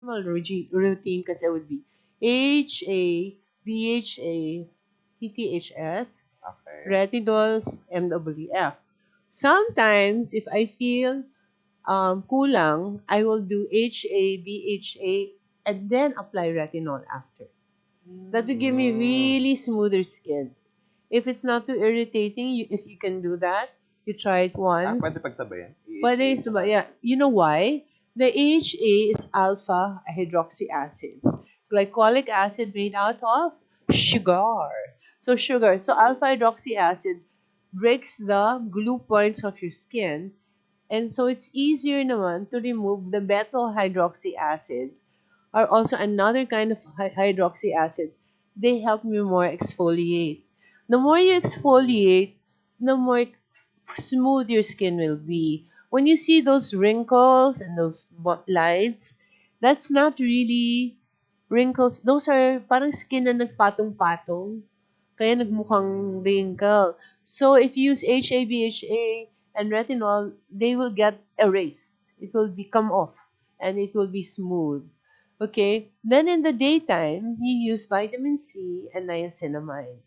normal routine kasi would be AHA, BHA, TTHS, Okay. retinol, MWF. Sometimes, if I feel kulang, I will do HA, BHA, and then apply retinol after. That will give me really smoother skin. If it's not too irritating, if you can do that, you try it once. Pwede pagsabayan? Pwede sabay, yeah. You know why? The AHA is alpha hydroxy acids. Glycolic acid made out of sugar. So alpha hydroxy acid breaks the glue points of your skin. And so it's easier naman to remove the betal hydroxy acids are also another kind of hydroxy acids. They help me more exfoliate. The more you exfoliate, the more smooth your skin will be. When you see those wrinkles and those lines, that's not really wrinkles. Those are parang skin na nagpatong-patong. Kaya nagmukhang wrinkle. So if you use HA, BHA, and retinol, they will get erased. It will become off and it will be smooth. Okay? Then in the daytime, you use vitamin C and niacinamide.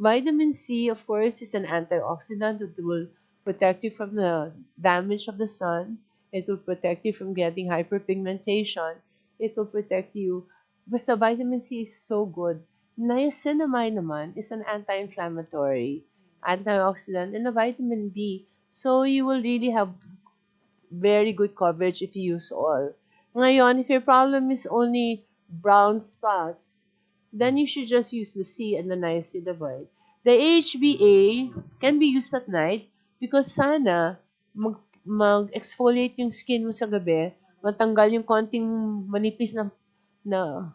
Vitamin C, of course, is an antioxidant that will protect you from the damage of the sun. It will protect you from getting hyperpigmentation. It will protect you. Basta vitamin C is so good. Niacinamide naman is an anti-inflammatory, antioxidant, and a vitamin B. So you will really have very good coverage if you use all. Ngayon, if your problem is only brown spots, then you should just use the C and the niacinamide. The HBA can be used at night because sana mag-exfoliate yung skin mo sa gabi, matanggal yung konting manipis na ano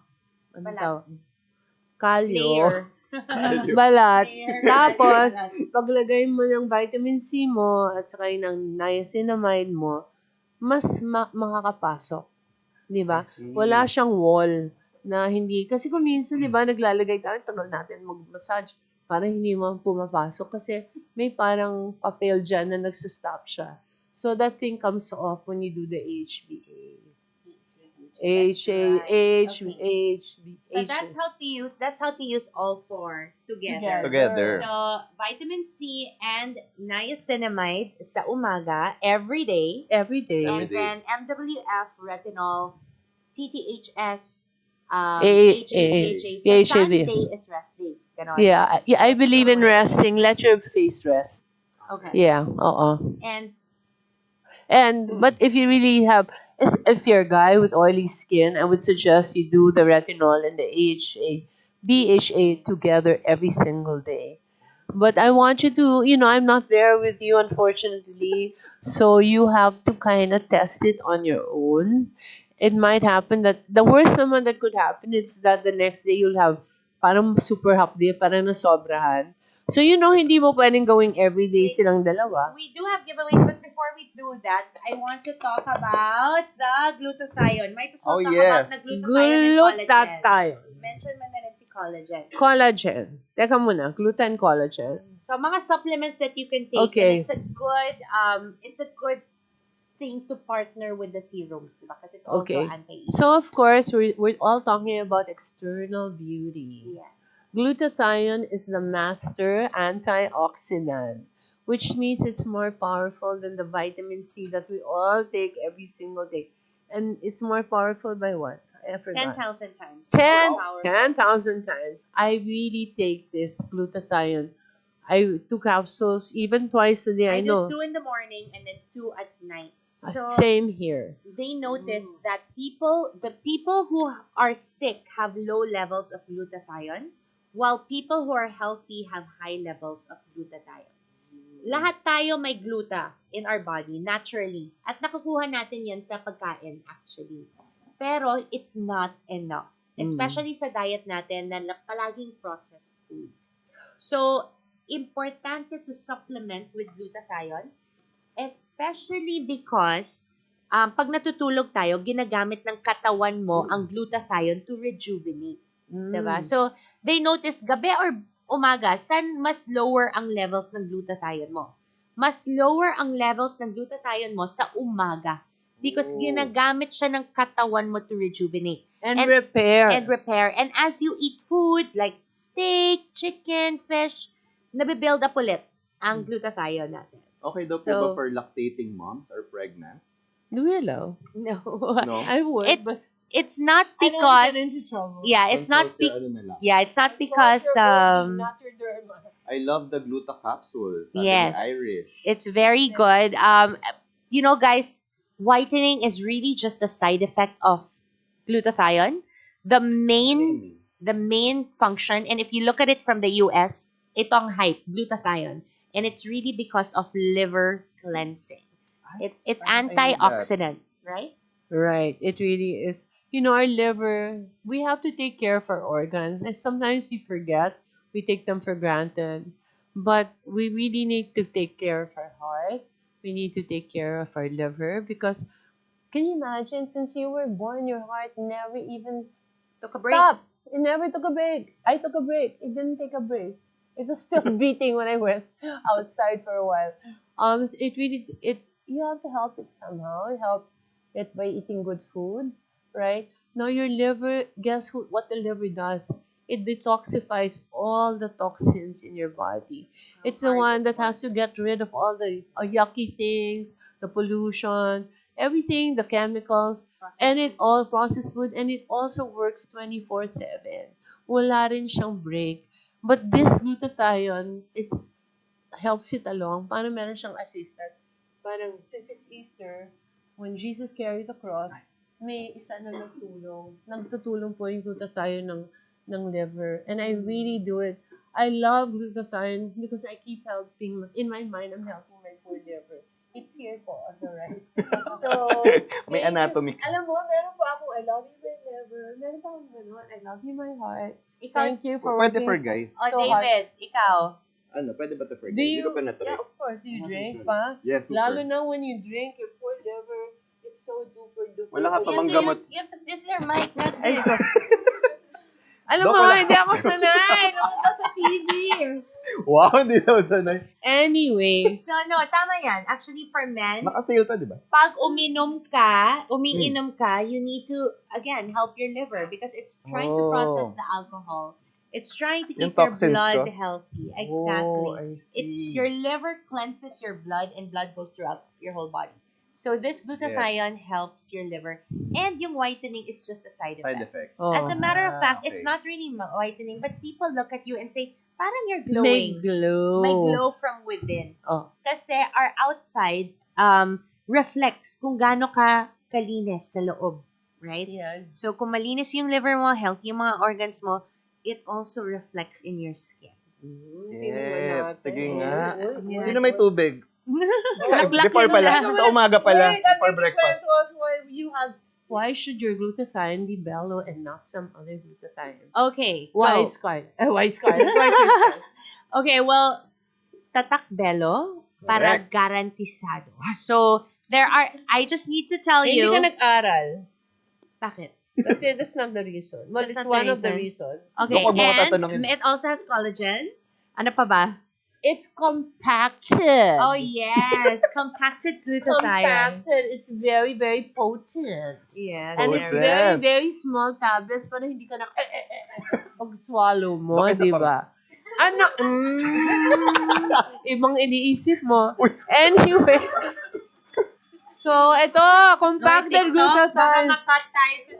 Balat. tawag? Kalyo. Layer. Balat. Layer. Tapos, paglagay mo ng vitamin C mo at saka yung ng niacinamide mo, mas makakapasok. Di ba? I see. Wala siyang wall na hindi. Kasi kung minsan, di ba, naglalagay tayo, tagal natin mag-massage para hindi mo pumapasok kasi may parang papel dyan na nagsastop siya. So that thing comes off when you do the HBA. So that's how to use all four together. Together. So vitamin C and niacinamide sa umaga every day. Every day. Every And day. then MWF, retinol, TTHS, A- HA. So A- Sunday HAB. is rest day. Ganon. Yeah, I believe in resting. Let your face rest. Okay. Yeah, oo. And But if you really have, if you're a guy with oily skin, I would suggest you do the retinol and the AHA, BHA together every single day. But I want you to, I'm not there with you, unfortunately. So you have to kind of test it on your own. It might happen that the worst naman that could happen is that the next day you'll have parang super hapdi, parang nasobrahan. So hindi mo pwedeng gawing everyday silang dalawa. we do have giveaways, but before we do that, I want to talk about the glutathione. Might as well Oh, talk yes. about the glutathione and collagen. Glutathione. Mention mo na rin si collagen. Collagen. Teka muna, gluten collagen. So mga supplements that you can take, Okay. and it's a good thing to partner with the serums, diba? Because it's also Okay. anti-aging. So of course, we're all talking about external beauty. Yeah. Glutathione is the master antioxidant, which means it's more powerful than the vitamin C that we all take every single day. And it's more powerful by what? I forgot. 10,000 times. 10,000 times. I really take this glutathione. I 2 capsules, even twice a day, I do know. 2 in the morning and then 2 at night. So Same here. they noticed that the people who are sick have low levels of glutathione, while people who are healthy have high levels of glutathione. Lahat tayo may gluta in our body naturally, at nakukuha natin yan sa pagkain actually. Pero it's not enough, especially sa diet natin na palaging processed food. So importante to supplement with glutathione, especially because pag natutulog tayo, ginagamit ng katawan mo ang glutathione to rejuvenate. Diba? So, they notice gabi or umaga, saan mas lower ang levels ng glutathione mo? Mas lower ang levels ng glutathione mo sa umaga. because ginagamit siya ng katawan mo to rejuvenate And repair. and repair. And as you eat food like steak, chicken, fish, nabibuild up ulit ang glutathione natin. Okay daw po So- ba for lactating moms or pregnant? Do you allow? No. No? I would, It's but it's not I don't because get into trouble. it's not Consult your ano na lang. it's not because not your derma. I love the gluta capsules. Sabi ni yes, Irish. it's very good. Guys, whitening is really just a side effect of glutathione. The main function, and if you look at it from the US, itong hype, glutathione, and it's really because of liver cleansing. It's I know that. antioxidant, right? Right. It really is. Our liver, we have to take care of our organs. And sometimes we forget. We take them for granted. But we really need to take care of our heart. We need to take care of our liver because can you imagine since you were born, your heart never even Took a break. stopped. It never took a break. I took a break. It didn't take a break. It was still beating when I went outside for a while. You have to help it somehow. You help it by eating good food, right? Now your liver, guess what the liver does? It detoxifies all the toxins in your body. It's the one that has to get rid of all the yucky things, the pollution, everything, the chemicals, and it all processed food, and it also works 24/7. Wala rin siyang break. But this glutathione helps it along. Parang meron siyang assistant. Parang, since it's Easter, when Jesus carried the cross, may isa na nagtulong. Nagtutulong po yung glutathione ng liver. And I really do it. I love glutathione because I keep helping, in my mind, I'm helping my poor liver. It's here po on the right. So, May anatomy. alam mo, meron po ako, I love you my liver. Meron pa akong ganun, I love you my heart. Ikaw, Thank you for Pwede working for guys. so hard. David, ikaw. Ano, pwede ba to for guys? Do Hindi you, ko pa na-try. yeah, of course, you Ah, drink super. pa. Yes, super. Lalo na when you drink, your poor liver is so duper duper. Wala ka pa You bang have to gamot? use- You have to use your mic, not Ay, this. so, alam Dok, mo, wala. hindi ako sanay. Naman ka sa TV. Wow, hindi daw sanay. Anyway, So, no, tama yan. Actually, for men, Naka-sale to, di ba? pag umiinom ka, you need to, again, help your liver because it's trying to process the alcohol. It's trying to Yung keep your toxins blood ko? healthy. Exactly. Oh, I see. Your liver cleanses your blood and blood goes throughout your whole body. So this glutathione helps your liver. And yung whitening is just a side Side effect. effect. oh, As a matter of fact, okay. it's not really whitening, but people look at you and say, parang you're may glowing. glow. May glow from within. Oh, Kasi our outside reflects kung gaano ka kalinis sa loob. Right? yan. So, kung malinis yung liver mo, healthy yung mga organs mo, it also reflects in your skin. Yes, sige nga. Yeah. Sino may tubig? Black Before yun pala. na. Sa umaga pala. Wait, I Before think the breakfast. question was why should your glutathione be Bello and not some other glutathione? Okay. Why go. Scarlet? Why Scarlet? Why Crystal? Okay, well, tatak belo para Correct. garantisado. So, I just need to tell Hindi you. ka nag-aral. Bakit? Kasi that's not the reason. Well, That's it's not the one of the reason. reasons. Okay, Baka mga and tatanungin. it also has collagen. Ano pa ba? It's compacted. Oh, yes. Compacted glutathione. Compacted. It's very, very potent. Yes. And Potent. it's very, very small tablets para hindi ka na pag swallow mo, Baka isa di pa- ba? Ano? Ibang iniisip mo. Uy. Anyway. So, ito, compacted Baka glutathione. makat tayo sa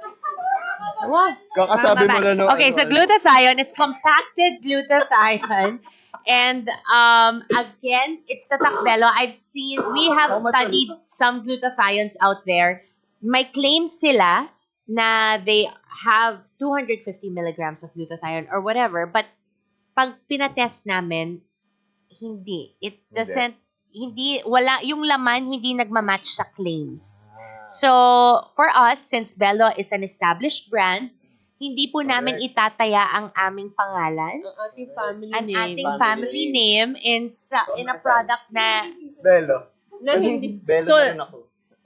What? Kakasabi mo na no. Okay, so glutathione, it's compacted glutathione. And again, it's the takbelo. We have How much studied some glutathiones out there. May claim sila na they have 250 milligrams of glutathione or whatever. But pag pinatest namin, hindi. It doesn't, wala, yung laman hindi nagmamatch sa claims. So, for us, since Bello is an established brand, hindi po namin Correct. itataya ang aming pangalan, Ang ating family ang name. ating family name in a product na Belo. Na hindi. Belo So, na rin ako.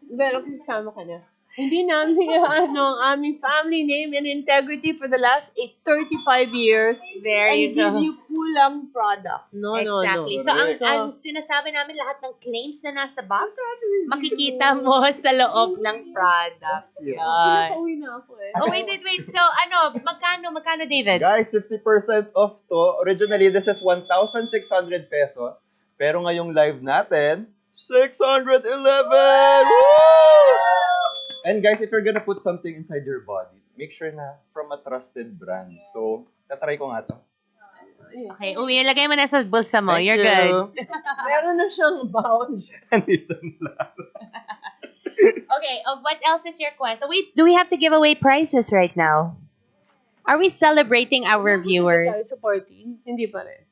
Pero kasama ka na. Hindi namin ang aming family name and integrity for the last 35 years. there And you give go. you poor lang product. No, Exactly. no, no. So, ang, Correct. ang sinasabi namin, lahat ng claims na nasa box, makikita mo sa loob ng product. Yeah. Yan. Pinapauwi na ako eh. Oh, wait. So, magkano, David? Guys, 50% off to. Originally, this is 1,600 pesos. Pero ngayong live natin, 611! Woo! And guys, if you're gonna put something inside your body, make sure na from a trusted brand. So, tatry ko nga to. Okay, uwi, lagay mo na sa bulsa mo. Thank You're you. good. Meron na siyang bound. Andito na lang. Okay, what else is your kwento? Wait, do we have to give away prizes right now? Are we celebrating our Tayo viewers? sa party? Hindi pa rin.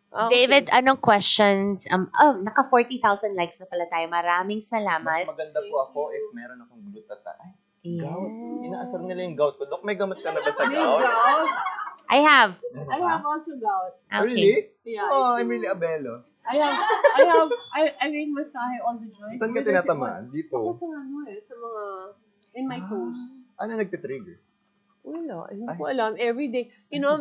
David, anong questions? Naka 40,000 likes na pala tayo. Maraming Mas salamat. maganda po ako if meron akong glutathione. Ay, gout. Yeah. Inaasar nila yung gout ko. Dok, may gamot ka na ba sa May gout? gout. I have. I have also gout. Okay. Really? Yeah. Oh, I'm really abelo. I make masahe all the joints. Saan ka tinatamaan? Dito. Ako sa sa mga, in my toes. Ano nagtitrigger? Wala, hindi ko alam. Every day,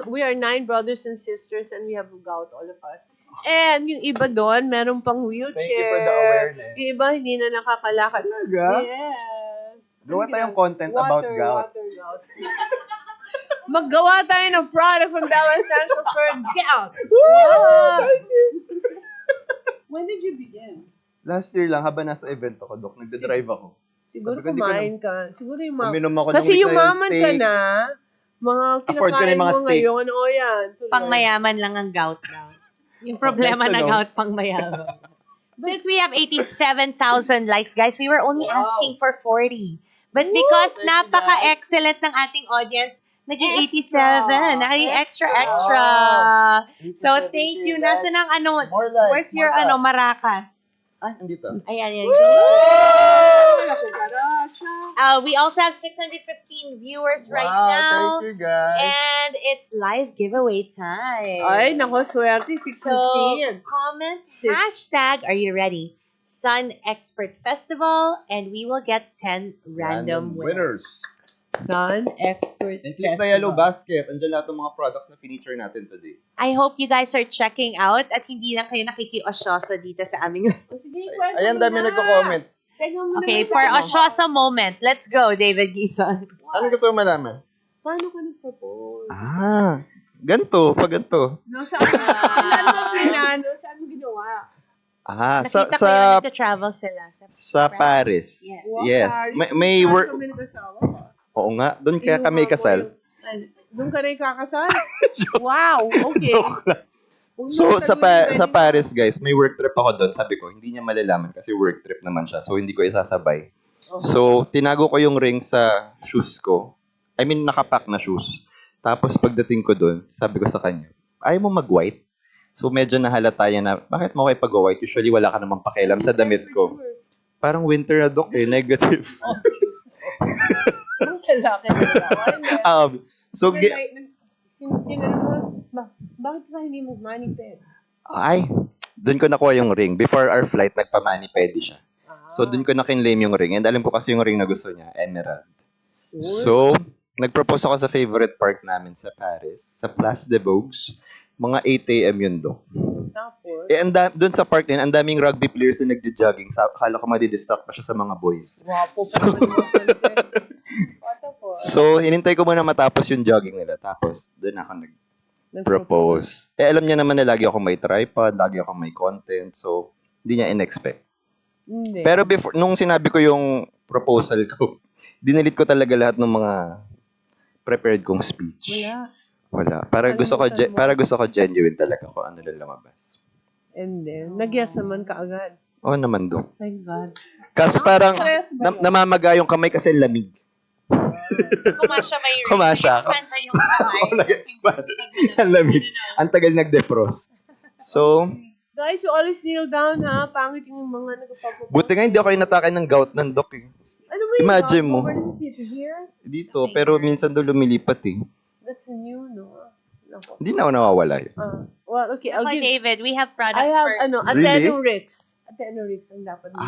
we are 9 brothers and sisters and we have gout, all of us. And yung iba doon, meron pang wheelchair. Thank you for the awareness. Yung iba, hindi na nakakalakad. Talaga? Yes. Gawa tayong content about gout. Water, gout. Maggawa tayo ng product from Bella Essentials for gout. Wow! When did you begin? Last year lang, habang nasa event ako, Dok, nagdadrive ako. Siguro Sabi ko, di ko kumain ka. Siguro yung Uminom ako ng Kasi with yumaman ka steak. na. Mga Afford ko na kinakain yung mga mo steak. ngayon. O yan. tuloy. Pang mayaman lang ang gout daw. Yung problema nice to ng know. gout, pang mayaman. Since we have 87,000 likes, guys, we were only Wow. asking for 40. But because thank you, napaka-excellent ng ating audience, naging Extra. 87. Naging extra. So, thank you. Nasaan ang More life. where's your Maracas? Ah, andito. Ayan. Cucaracha. We also have 615 viewers right Wow, now. thank you, guys. And it's live giveaway time. Ay, nako, swerte. So, 615. comment, Six. hashtag, are you ready? Sun Expert Festival, and we will get 10 random winners. Sun Expert And click the Festival. yellow basket. Andiyan lahat ng mga products na feature natin today. I hope you guys are checking out at hindi lang kayo nakikiosyoso dito sa aming... O, sige, kwento Ayan, mo dami na. nagko-comment. Teka mo Okay, naman for tayo. osyoso moment, let's go, David Gison. Ano gusto mo malaman? Paano ka nag-propose? Ah, ganto, pag ganto. No, saan mo pinano? Saan mo ginawa? Ah, Nakita ko sa yun, nagta-travel sila. sa Paris. Yes. Yes. May Saan work. kami nag-asawa? Oo nga, doon kaya kami kasal. Doon ka na ikakasal? Wow, okay. So sa Paris, guys, may work trip ako doon. Sabi ko, hindi niya malalaman kasi work trip naman siya. So hindi ko isasabay. So tinago ko yung ring sa shoes ko. I mean, nakapack na shoes. Tapos pagdating ko doon, sabi ko sa kanya, ayaw mo mag-white? So medyo nahalata yan na, bakit mo kayo pag-white? Usually wala ka namang pakialam sa damit ko. Parang winter na, Dok, eh. Negative. Lalaki na. So, bakit ka hindi mo maniped? ay, doon ko nakuha yung ring. Before our flight, nagpa-mani-pedi siya. So, doon ko na-claim yung ring. And alam ko kasi yung ring na gusto niya, emerald. So, nag-propose ako sa favorite park namin sa Paris, sa Place des Vosges. Mga 8 a.m. yun, Dok. Tapos, Doon sa park din, ang daming rugby players na nagja-jogging. Akala ko madidistract pa siya sa mga boys. wapo pa naman yung concept. Tapos, So, hinintay ko muna matapos yung jogging nila. Tapos, doon ako nag-propose. Alam niya naman na lagi ako may tripod, lagi ako may content. So, hindi niya in-expect. Hindi. Pero nung sinabi ko yung proposal ko, dinilit ko talaga lahat ng mga prepared kong speech. Wala. Para gusto ko genuine talaga kung ano lang lumabas. And then, nag-yes naman ka agad. Oo naman, Dok. Thank God. Kaso parang Stress ba yun? namamaga yung kamay kasi lamig. Kumasya may ring. Kumasya. Expand pa yung kamay. Oo, nag-expand. Ang lamig. Ang tagal nag-defrost. So, Guys, you always kneel down, ha? Pangit yung mga nagpapapapos. buti nga hindi ako inatake ng gout ng Dok eh. Ano ba yung Imagine gout? mo. Where does it here? Dito, pero minsan doon lumilipat eh. That's new, no? Nako. Hindi na ako nawawala yun. Well, okay. I'll Okay, give... David, we have I products have, for... Really? Atenorix. Atenorix ang dapat mo.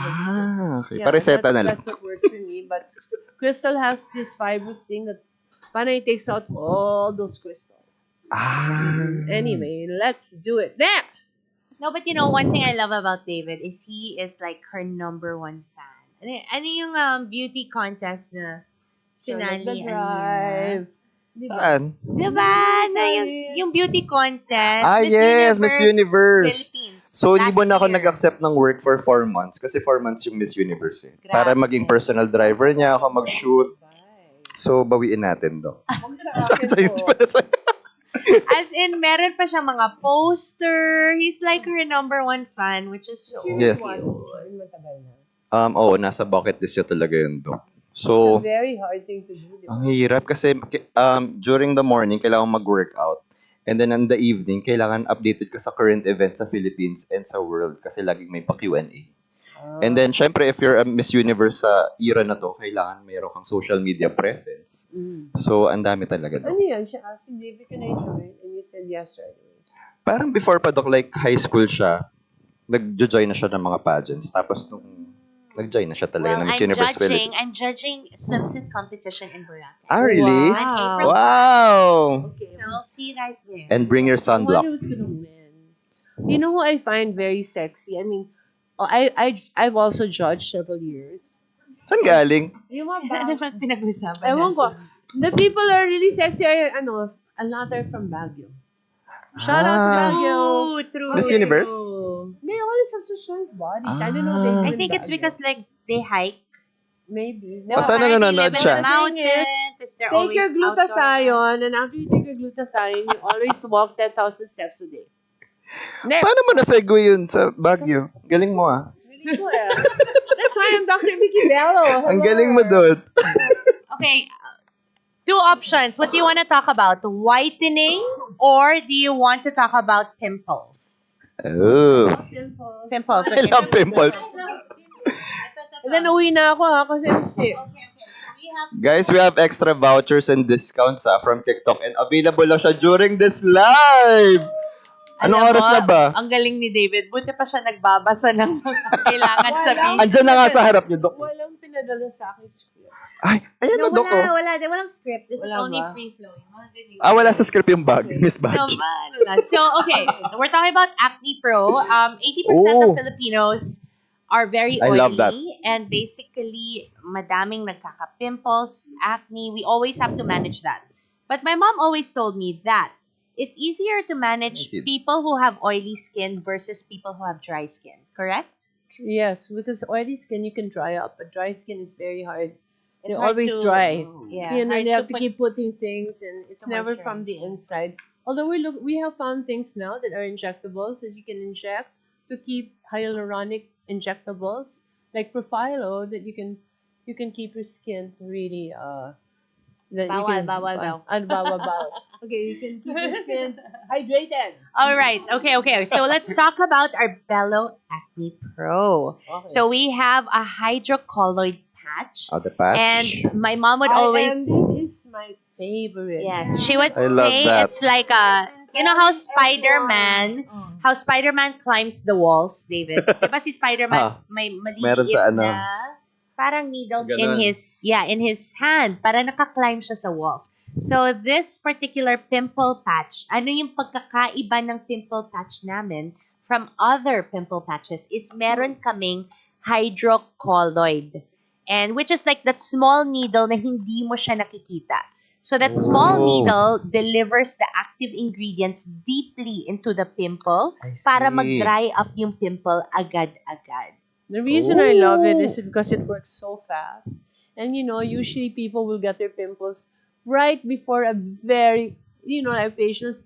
Okay. Pareseta na lang. That's what works for me. But Crystal has this fibrous thing that parang it takes out all those crystals. Anyway, let's do it. Next! No, but one thing I love about David is he is like her number one fan. Ano yung beauty contest na sinali niya? Drive. Saan? Diba? Na yung beauty contest. Yes, Miss Universe. Philippines. So, hindi mo na ako Last year. nag-accept ng work for 4 months kasi 4 months yung Miss Universe eh. Grabe. Para maging personal driver niya ako mag-shoot. So, bawiin natin do. Sa'yo, di ba na sa'yo? As in, meron pa siya mga poster. He's like her number one fan, which is so Yes. Matagal na. Oo, nasa bucket list niya talaga yun, Dok. It's So, a very hard thing to do. ang hirap kasi during the morning, kailangan mag-workout. And then in the evening, kailangan updated ka sa current events sa Philippines and sa world kasi laging may pa-Q&A. And then, syempre, if you're a Miss Universe sa era na to, kailangan mayroon kang social media presence. So, ang dami talaga Ano doon. yan? Siya asked you, David, can I join? And you said yes right away. Parang before pa, Dok, like high school siya, nag-join na siya ng mga pageants. Tapos nung nag-join na siya talaga ng Miss Universe Philippines. I'm judging swimsuit competition in Boracay. Ah, really? Wow. On April. Wow! Okay. So, I'll see you guys there. And bring your I sunblock. wonder who's gonna win. You know who I find very sexy? I mean, I've also judged several years. Saan galing? Yung mga Ano ba pinag-usapan Ewan ko. The people are really sexy. A lot are from Baguio. Shout out to Baguio. Oh, true. Miss Universe? They always have such nice bodies. I don't know what they do I in think it's Baguio. because like they hike. Maybe. O, sana nanonood siya? Mountain. Tapos they're Take your always outdoor. glutathione, and after you take your glutathione, you always walk 10,000 steps a day. Next. Paano mo na-segue yun sa Baguio? Galing mo ah. Really cool, eh. That's why I'm Dr. Vicky Bello. Ang galing mo doon. Okay. Two options. What do you want to talk about? Whitening or do you want to talk about pimples? Oh. Pimples. I love pimples. And then uwi na ako kasi I'm sick. Guys, we have extra vouchers and discounts from TikTok and available lang siya during this live. Anong Alam oras mo, na ba? Ang galing ni David. Buti pa siya nagbabasa ng kailangan sabihin. Andyan na nga sa harap niyo, Dok. Walang pinadala sa akin script. Ay, ayan na, Dok. Oh. Walang script. This is Wala only ba? free-flowing. Mga ganyan. Wala sa script yung bag, Miss Bag. No, ano lang. So, okay. We're talking about Acne Pro. 80% Oh. of Filipinos are very I oily. love that. And basically, madaming nagkaka-pimples, acne. We always have to manage that. But my mom always told me that it's easier to manage I see. people who have oily skin versus people who have dry skin. Correct? Yes, because oily skin you can dry up, but dry skin is very hard. It's They're hard always to- dry. Yeah. You know, hard they have to put- keep putting things, and it's to never from the moisturize. inside. Although we have found things now that are injectables that you can inject to keep hyaluronic injectables like Profilo that you can keep your skin really that you Bawal, can, bawal daw. bawal. Okay, you can keep your skin hydrated. All right. Okay. So let's talk about our Bello Acne Pro. Okay. So we have a hydrocolloid patch. Oh, the patch. And my mom would always... this is my favorite. Yes, she would I love say that. it's like a... You know how Spider-Man climbs the walls, David? Diba si Spider-Man may maliliit Meron sa ano. na parang needles Ganon. in his hand para naka-climb siya sa walls. So this particular pimple patch, ano yung pagkakaiba ng pimple patch namin from other pimple patches is meron kaming hydrocolloid. And which is like that small needle na hindi mo siya nakikita. So that small Oh. needle delivers the active ingredients deeply into the pimple I para see. mag-dry up yung pimple agad-agad. The reason I love it Ooh. is because it works so fast. And usually people will get their pimples right before a very, like patients,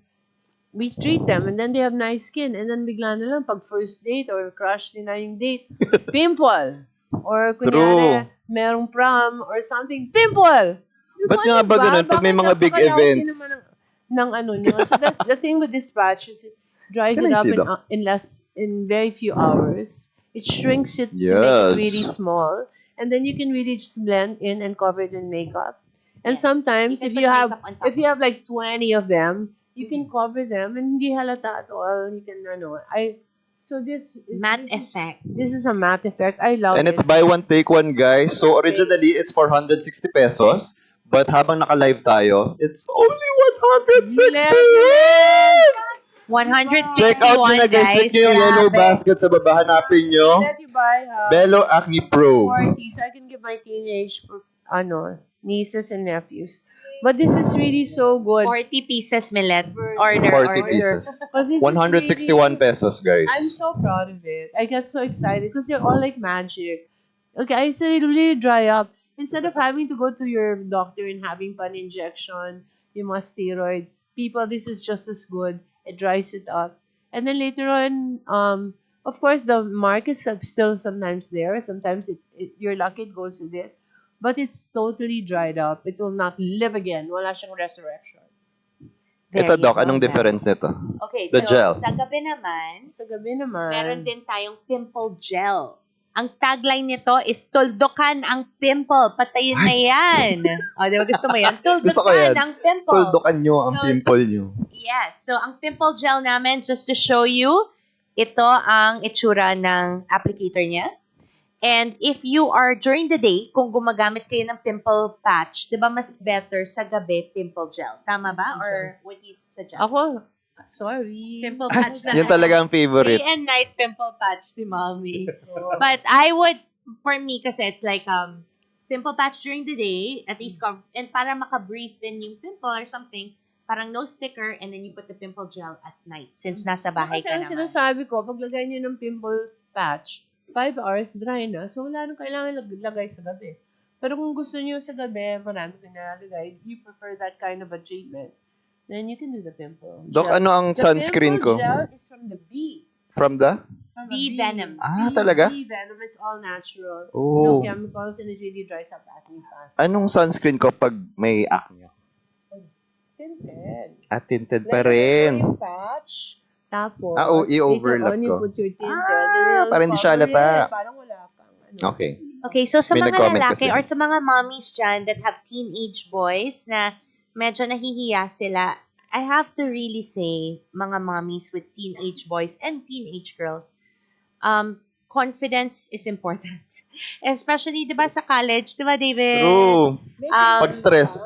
we treat them and then they have nice skin. And then bigla na lang pag first date or crush nila yung date, pimple. Or kunyari, merong prom or something, pimple! Ba't nga ba ganun pag may mga big events? Ng nyo. So the thing with this patch is it dries Can it I up see that? in very few hours. It shrinks it to make Yes. it really small. And then you can really just blend in and cover it in makeup. And Yes. sometimes You if can you put have makeup on top if you have like 20 of them, you can cover them and hindi halata at all. You can so this Matte effect. This is a matte effect. I love And it. it's buy one, take one, guys. So originally, it's 460 pesos. But habang naka-live tayo, it's only Check out nyo 161, na guys. Click nyo yung yellow Grabe. basket sa baba. Hanapin nyo. Let you buy Bello Acne Pro. 40, so I can give my teenage nieces and nephews. But this is really so good. 40 pieces, Millet. Order, 40 order. pieces. 'Cause this is 161 really- pesos, guys. I'm so proud of it. I get so excited because they're all like magic. Okay, I said it'll really dry up. Instead of having to go to your doctor and having pan injection, you must steroid. People, this is just as good. It dries it up. And then later on, of course, the mark is still sometimes there. Sometimes you're lucky it goes with it. But it's totally dried up. It will not live again. Wala siyang resurrection. There Ito, you Doc, go, anong guys. difference nito? Okay, The so gel. sa gabi naman, Sa gabi naman. meron din tayong pimple gel. Ang tagline nito is, tuldukan ang pimple, patayin na yan. O, di ba gusto mo yan? Gusto ko yan. Tuldukan ang pimple. Tuldukan nyo ang So, pimple nyo. Yes. So, ang pimple gel namin, just to show you, ito ang itsura ng applicator niya. And if you are, during the day, kung gumagamit kayo ng pimple patch, di ba mas better sa gabi pimple gel? Tama ba? Or what do you suggest? Ako, sorry. Pimple patch na. Yun talaga ang favorite. Day and night pimple patch si mommy. But I would, for me, kasi it's like, pimple patch during the day, at least cover, and para maka-breathe din yung pimple or something, parang no sticker, and then you put the pimple gel at night, since nasa bahay Kasi ka ang naman. sinasabi ko, paglagay nyo ng pimple patch, 5 hours dry na. So, wala nang kailangan lagay sa gabi. Pero kung gusto nyo sa gabi, marami pinalagay, you prefer that kind of a treatment, then you can do the pimple Doc, gel. ano ang The sunscreen ko? pimple gel is from the bee. From the? From Bee a venom. Ah, talaga? Bee venom. It's all natural. Oh. No chemicals, and it really dries up acne fast. Anong sunscreen ko pag may acne? Tinted. Tinted pa Like, rin. yung patch. Tapos, i-overlap later on, you ko. put your tinted. Ah, para hindi siya halata. Parang wala kang ano. Okay. Okay, so sa May mga nag-comment lalaki kasi. or sa mga mommies dyan that have teenage boys na medyo nahihiya sila, I have to really say, mga mommies with teenage boys and teenage girls, confidence is important. Especially, di ba, sa college, di ba, David? True. Um, Pag stress.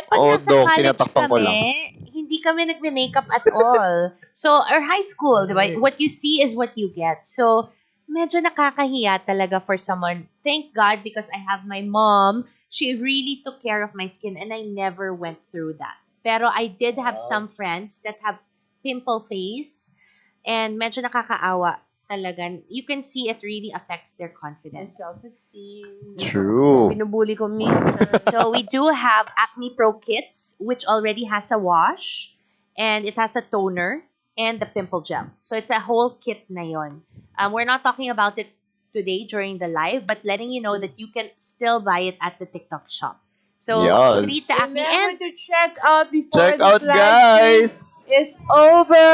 Pag Oo, nasa Dok, college tinatakpan ko kami, hindi kami nagme-makeup at all. So, or high school, di ba? What you see is what you get. So, medyo nakakahiya talaga for someone. Thank God because I have my mom. She really took care of my skin and I never went through that. Pero I did have some friends that have pimple face and medyo nakakaawa talaga. You can see it really affects their confidence. Self-esteem. True. Pinubuli ko minsan. So we do have Acne Pro Kits, which already has a wash, and it has a toner, and the pimple gel. So it's a whole kit na yon. We're not talking about it today during the live, but letting you know that you can still buy it at the TikTok shop. So Yes. Rita Acne, Remember to check out before Check this out, live guys! stream is over.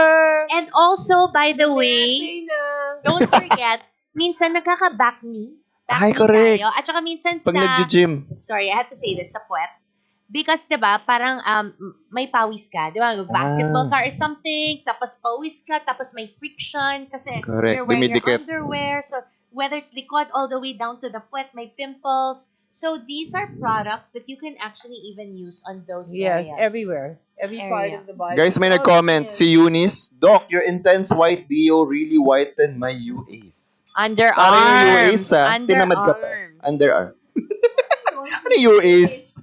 and also, by the way, Say na. don't forget, minsan nagkaka-back knee. Back Ay, knee correct. tayo. At saka minsan Pag sa... nag-gym. Sorry, I have to say this sa puwet. Because, di ba, parang may pawis ka. Di ba, basketball ka or something, tapos pawis ka, tapos may friction kasi Correct. you're wearing Dumidikit. your underwear. So, whether it's likod all the way down to the puwet, may pimples. So, these are products that you can actually even use on those Yes, areas. everywhere. Every part Area. of the body. Guys, may Oh, nag-comment. yes. Si Eunice, Doc, your intense white Dio really whitened my UAs. Underarms. Parang yung UAs, tinamad ka pa. Underarms. Underarm. Ano yung UAs?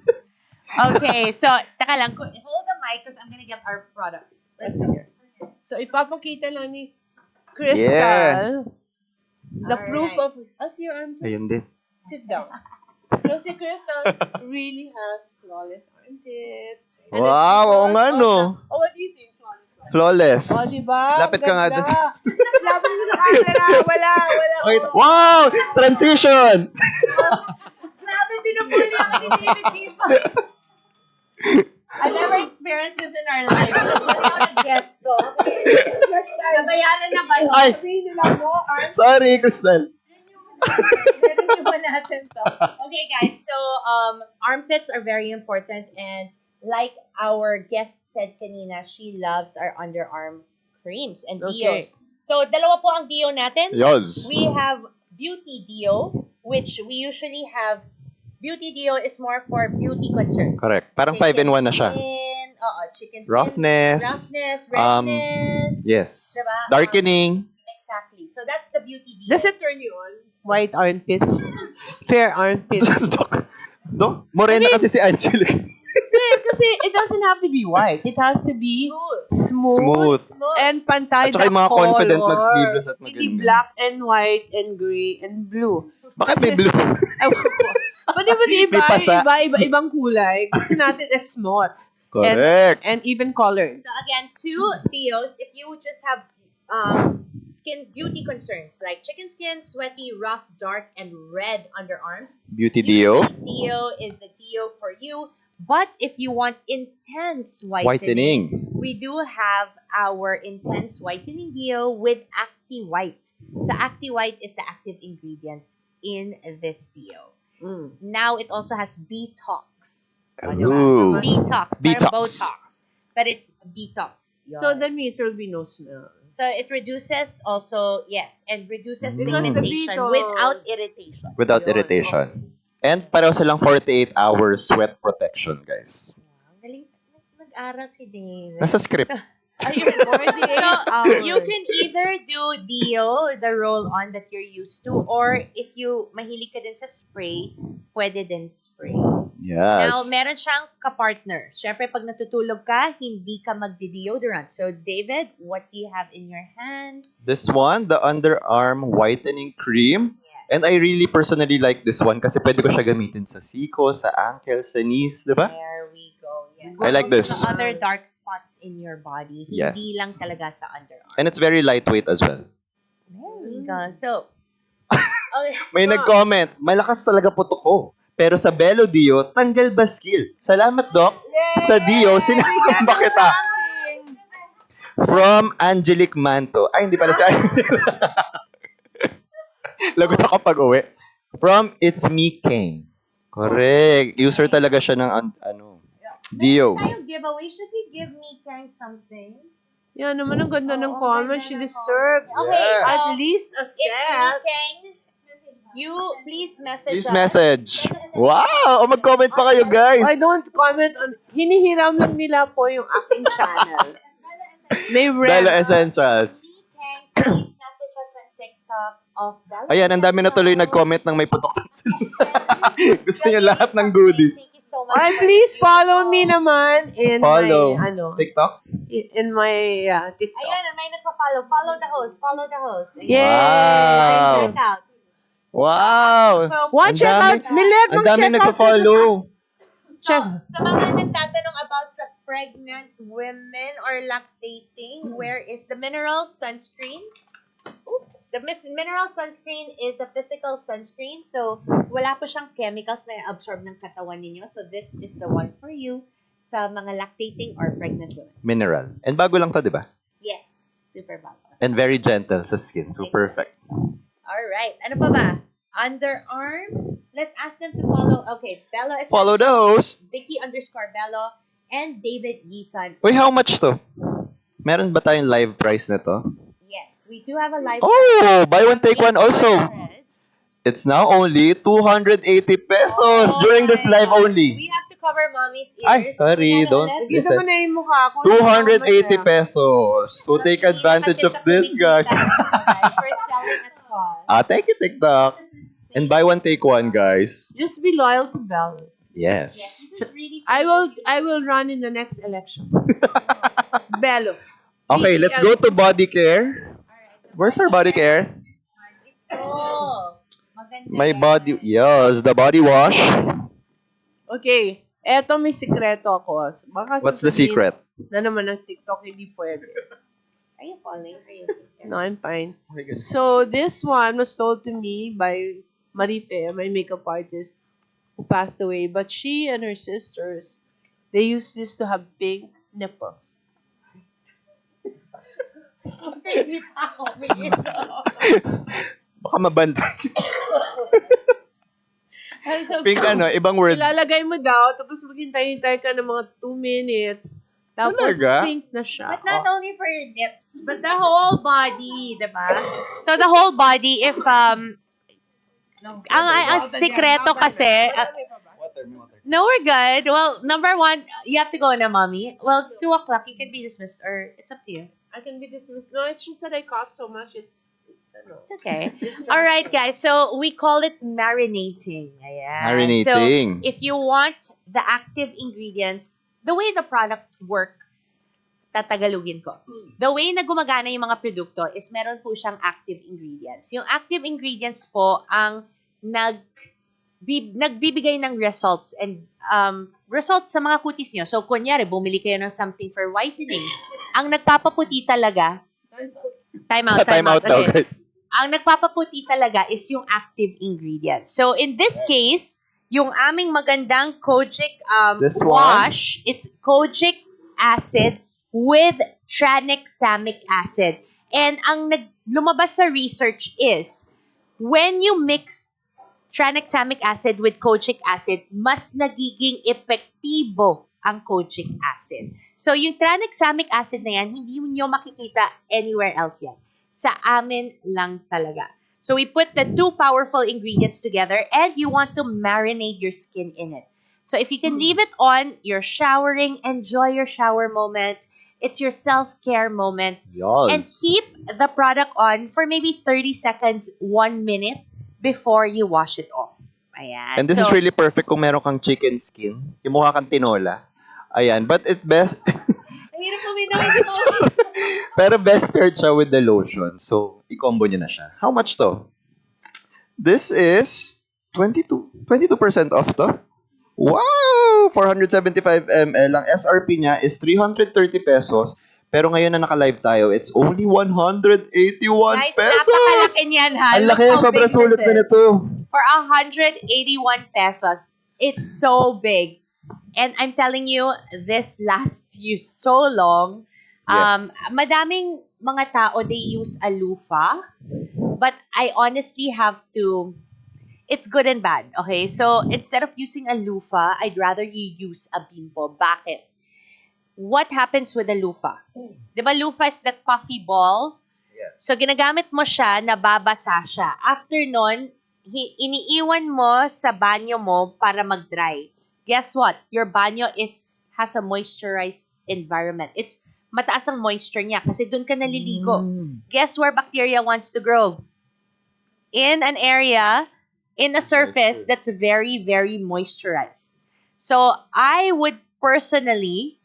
Okay, so, taka lang. Hold the mic because I'm gonna get our products. Let's see here. So, ipapakita lang ni Crystal Yeah. the proof of... see your arm. Ayun din. Sit down. So, si Crystal really has flawless armpits. And Wow, it's oo nga, because no? of- Oh, what do you think? Flawless. Oh, di ba? Lapit ka nga Ganda. dun. Lapit mo sa camera. Wala. Okay. Oh. Wow! Transition! Grabe, pinupuli ako ni David Dizon. I never experienced this in our life. Guest ko. Nabayaran na ba yun? Ay! Sabihin nila mo, arms. Sorry, Crystal. Ganun ba natin to? Okay, guys. So, armpits are very important. And like our guest said kanina, she loves our underarm creams and Okay. deos. So, dalawa po ang deo natin. Yes. We have Beauty Deo, which we usually have. Beauty Deo is more for beauty concerns. Correct. Parang Chicken 5-in-1 na siya. skin, chicken skin. Roughness. Redness. Yes. Diba? Darkening. Exactly. So that's the beauty deal. Does it turn you on? White armpits. Fair armpits. Dok, morena kasi si Angelic. Kasi it doesn't have to be white. It has to be Smooth. and pantay At saka yung mga color. confident mag-sleeveless at Hindi magaling. black and white and gray and blue. Bakit may blue? Ewan ko. Pwede ba di May pasa. ibang kulay? Gusto natin is smooth. Correct. And even colored. So again, 2 Tios, if you just have skin beauty concerns like chicken skin, sweaty, rough, dark, and red underarms, Beauty Dio. Tio is the Tio for you. But if you want intense whitening, we do have our intense whitening Dio with Acti White. So Acti White is the active ingredient in this Dio. Now it also has Betox. Ooh. Betox. Betox. Botox. But it's detox. So that means there will be no smell. So it reduces also, yes, and reduces Because the pigmentation Betox- without irritation. Without Yun. irritation. And pareho silang 48 hours sweat protection, guys. Galing nag-aral si David. Nasa script. Ayun, 48 So, hours. you can either do Dio, the roll-on that you're used to, or if you mahilig ka din sa spray, pwede din spray. Yes. Now, meron siyang kapartner. Siyempre, pag natutulog ka, hindi ka magdi-deodorant. So, David, what do you have in your hand? This one, the underarm whitening cream. And I really personally like this one kasi pwede ko siya gamitin sa siko, sa ankle, sa knees, di ba? There we go. Yes. I like this. Sa other dark spots in your body, Yes. hindi lang talaga sa underarm. And it's very lightweight as well. There we go. So, okay. May nag-comment, malakas talaga putok ko. Pero sa Bello Dio, tanggal baskil. Salamat, Doc. Sa Dio, sinasamba kita. From Angelic Manto. Ay, hindi pala si Angelic. Lagot ako pag uwi. From It's Me Kane. Correct. User talaga siya ng Dio. Tayong giveaway. Should we give me Kang something? Yan naman, ang ganda ng Oo, comment. ganda She ng deserves Okay, Yes. so, at least a it's me, set. Kang. You, please message Please us. message. Wow! O mag-comment pa kayo, guys. I don't comment on... Hinihiram lang nila po yung aking channel. May Bella rent. Essentials. Kang, please message us on TikTok of Bella Ayan, ang dami na tuloy Essentials. nag-comment ng may putok sila. Gusto niya lahat ng goodies. Thank you so much. Alright, please follow me naman in Follow. my, TikTok? in my TikTok. Ayun, may nagpa-follow. Follow the host. Follow the host. Ayun. Wow. Check out. Wow! Watch Ang it out. dami- Milet, Ang dami mag-check out. nagpa-follow. Check. Sa mga nagtatanong about sa pregnant women or lactating, where is the mineral sunscreen? Oops. The mineral sunscreen is a physical sunscreen. So, wala po siyang chemicals na absorb ng katawan ninyo. So, this is the one for you sa mga lactating or pregnant women. Mineral. And bago lang to, di ba? Yes. Super bago. And very gentle sa skin. So, perfect. Alright. Ano pa ba? Underarm. Let's ask them to follow. Okay. Bello is Follow the host. Vicky_Bello and David Yisan. Uy, how much to? Meron ba tayong live price na to? Yes, we do have a live. Oh, buy one, take one also. It's now only 280 pesos during this live only. We have to cover mommy's ears. Ay, sorry, Kaya don't ulit. Kita mo na yung mukha ko. 280 pesos. So, take Hindi advantage kasi of siya this, guys. kumikita, guys. We're selling at cost. Thank you, TikTok. And buy one, take one, guys. Just be loyal to Bell. Yes. This is really I will run in the next election. Bello. Okay, let's go to body care. Where's our body care? Oh, maganda My yan. body, yes, the body wash. Okay. Eto may sikreto ako. Baka What's the sasabihin secret? Na naman ng TikTok, hindi pwede. Are you falling? Are you? No, I'm fine. So, this one was told to me by Marife, my makeup artist who passed away. But she and her sisters, they used this to have pink nipples. Hindi pa ako umiinom. Baka mabantay. Pink ibang word. Ilalagay mo daw, tapos maghintay-hintay ka ng mga 2 minutes. Tapos Talaga? pink na siya. But not only for your lips, but the whole body, diba? So the whole body, if ang sikreto kasi, No, we're good. Well, number one, you have to go na, mommy. Well, it's 2 o'clock. You can be dismissed, or it's up to you. I can be dismissed. No, it's just that I cough so much. It's no. It's okay. Distraction. All right, guys. So we call it marinating. Ayan. Marinating. So if you want the active ingredients, the way the products work, tatagalugin ko. The way na gumagana yung mga produkto is meron po siyang active ingredients. Yung active ingredients po ang nagbibigay ng results and results sa mga kutis nyo. So, kunyari, bumili kayo ng something for whitening. Ang nagpapaputi talaga, time out daw, ulit. guys. Ang nagpapaputi talaga is yung active ingredients. So, in this case, yung aming magandang kojic This one? wash, it's kojic acid with tranexamic acid. And ang lumabas sa research is, when you mix tranexamic acid with kojic acid, mas nagiging epektibo ang kojic acid. So, yung tranexamic acid na yan, hindi nyo makikita anywhere else yan. Sa amin lang talaga. So, we put the two powerful ingredients together and you want to marinate your skin in it. So, if you can leave it on, you're showering, enjoy your shower moment. It's your self-care moment. Yes. And keep the product on for maybe 30 seconds, 1 minute before you wash it off. Ayan. And this is really perfect kung meron kang chicken skin. Yung mukha kang tinola. Ayan. But it best... Mahirap puminaw ito. Pero best paired siya with the lotion. So, i-combo nyo na siya. How much to? This is 22% off to. Wow! 475 ml. Ang SRP niya is 330 pesos. Pero ngayon na naka-live tayo, it's only 181 Guys, pesos! napakalaki niyan, ha? Ang Look laki, how sobrang big sulit this na is. nito. For 181 pesos. It's so big. And I'm telling you, this lasts you so long. Yes. Madaming mga tao, they use a loofah. But I honestly have to... It's good and bad, okay? So, instead of using a loofah, I'd rather you use a bimbo. Bakit? What happens with a loofah? Di ba loofah is that puffy ball? Yes. So, ginagamit mo siya, nababasa siya. After nun, iniiwan mo sa banyo mo para mag-dry. Guess what? Your banyo has a moisturized environment. It's mataas ang moisture niya kasi doon ka naliligo. Guess where bacteria wants to grow? In an area, in a surface that's very, very moisturized. So, I would personally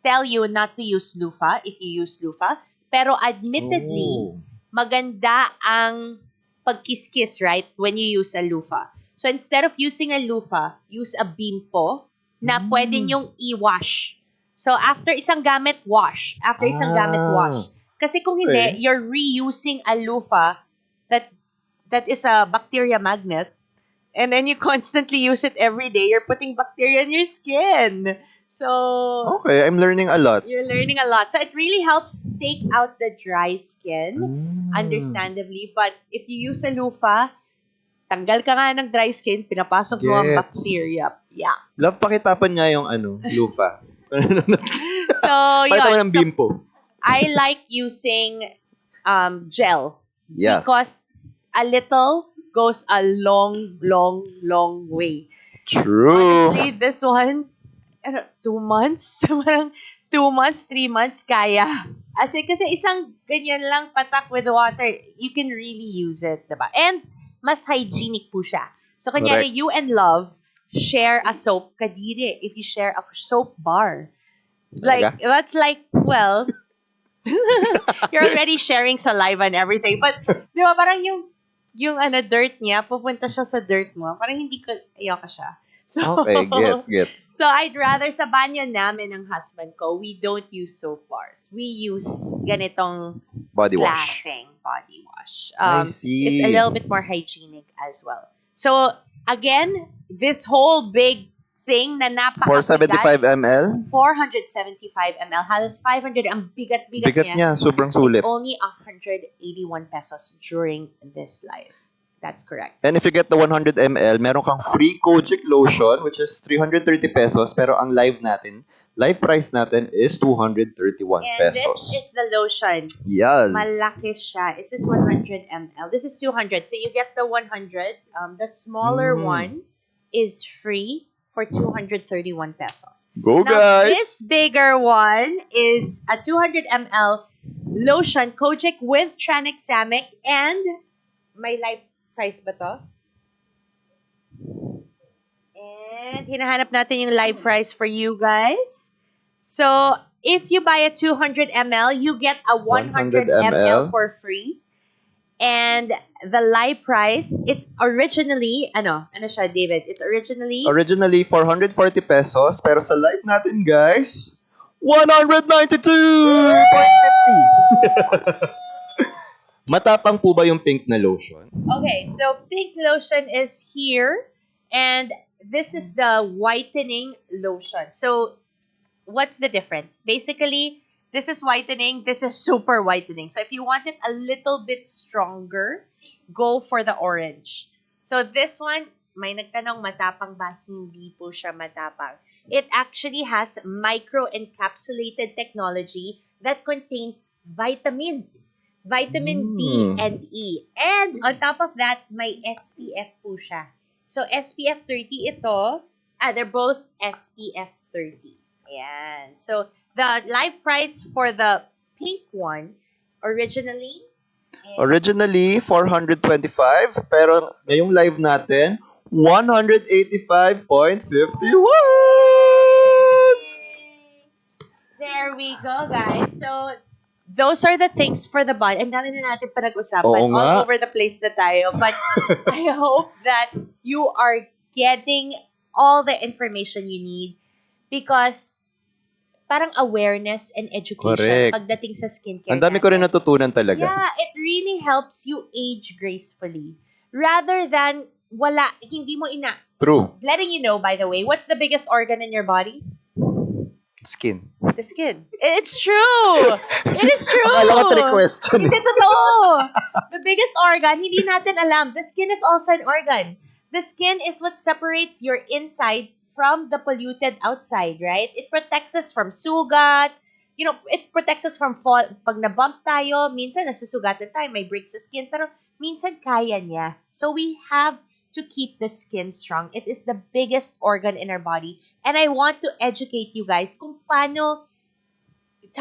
tell you not to use loofah if you use loofah. Pero admittedly, maganda ang pagkiskis, right? When you use a loofah. So, instead of using a loofah, use a bimpo na pwede nyong i-wash. So, after isang gamit, wash. After isang gamit, wash. Kasi kung hindi, Okay. you're reusing a loofah that is a bacteria magnet. And then you constantly use it every day. You're putting bacteria in your skin. So, Okay, I'm learning a lot. you're learning a lot. So, it really helps take out the dry skin, understandably. But if you use a loofah, tanggal ka nga ng dry skin, pinapasok mo ang Gets. bacteria. Yeah. Love, pakitapan nga yung loofah. So, Pakita mo yun. ng So, bimpo. I like using gel. Yes. Because a little goes a long, long, long way. True. Honestly, this one, 2 months? Parang 2 months, 3 months, kaya. Kasi isang ganyan lang patak with water, you can really use it, diba? And mas hygienic po siya. So, kanyari, Correct. you and Love share a soap, kadiri, if you share a soap bar. Like, Talaga? that's like, well, you're already sharing saliva and everything. But, di ba, parang yung dirt niya, pupunta siya sa dirt mo. Parang hindi ko, ayoko siya. So, Okay, gets. So, I'd rather sa banyo namin ng husband ko, we don't use soap bars. We use ganitong Body wash. klaseng body wash. I see. It's a little bit more hygienic as well. So, again, this whole big thing na napakabigat, 475 ml? 475 ml, halos 500, ang bigat-bigat Bigat niya, sobrang sulit. It's only 181 pesos during this live. That's correct. And if you get the 100 ml, meron kang free Kojic lotion, which is 330 pesos. Pero ang live price natin is 231 And pesos. this is the lotion. Yes. Malaki siya. This is 100 ml. This is 200. So you get the 100. The smaller one is free. for 231 pesos. Go, Now, guys! this bigger one is a 200 ml lotion, Kojic with tranexamic, and may life price ba to? And hinahanap natin yung live price for you guys. So, if you buy a 200 ml, you get a 100 ml for free. And the live price, it's originally, ano siya, David? It's originally Originally, 440 pesos. Pero sa live natin, guys, 192.50! Matapang po ba yung pink na lotion? Okay, so pink lotion is here, and this is the whitening lotion. So, what's the difference? Basically, this is whitening, this is super whitening. So, if you want it a little bit stronger, go for the orange. So, this one, may nagtanong matapang ba? Hindi po siya matapang. It actually has micro-encapsulated technology that contains vitamins. Vitamin D and E. And on top of that, may SPF po siya. So, SPF 30 ito. They're both SPF 30. Ayan. So, the live price for the pink one, originally, Originally, 425. Pero ngayong live natin, 185.51! there we go, guys. So, those are the things for the body. Ang dami na natin pinag-usapan. Oo nga. All over the place na tayo. But I hope that you are getting all the information you need because parang awareness and education Correct. pagdating sa skincare. Ang dami ko rin natutunan talaga. Yeah, it really helps you age gracefully. Rather than hindi mo True. letting you know, by the way, what's the biggest organ in your body? Skin. The skin. It's true! It is true! Akala ko trick question. Hindi totoo! The biggest organ, hindi natin alam. The skin is also an organ. The skin is what separates your insides from the polluted outside, right? It protects us from sugat. You know, it protects us from fall. Pag na-bump tayo, minsan nasusugatan tayo, may break sa skin, pero minsan kaya niya. So we have to keep the skin strong. It is the biggest organ in our body. And I want to educate you guys kung how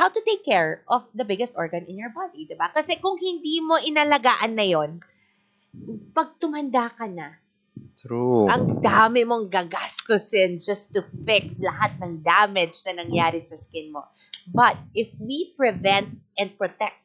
to take care of the biggest organ in your body, diba? Kasi kung hindi mo inalagaan na yon, pag tumanda ka na, True. ang dami mong gagastusin just to fix lahat ng damage na nangyari sa skin mo. But if we prevent and protect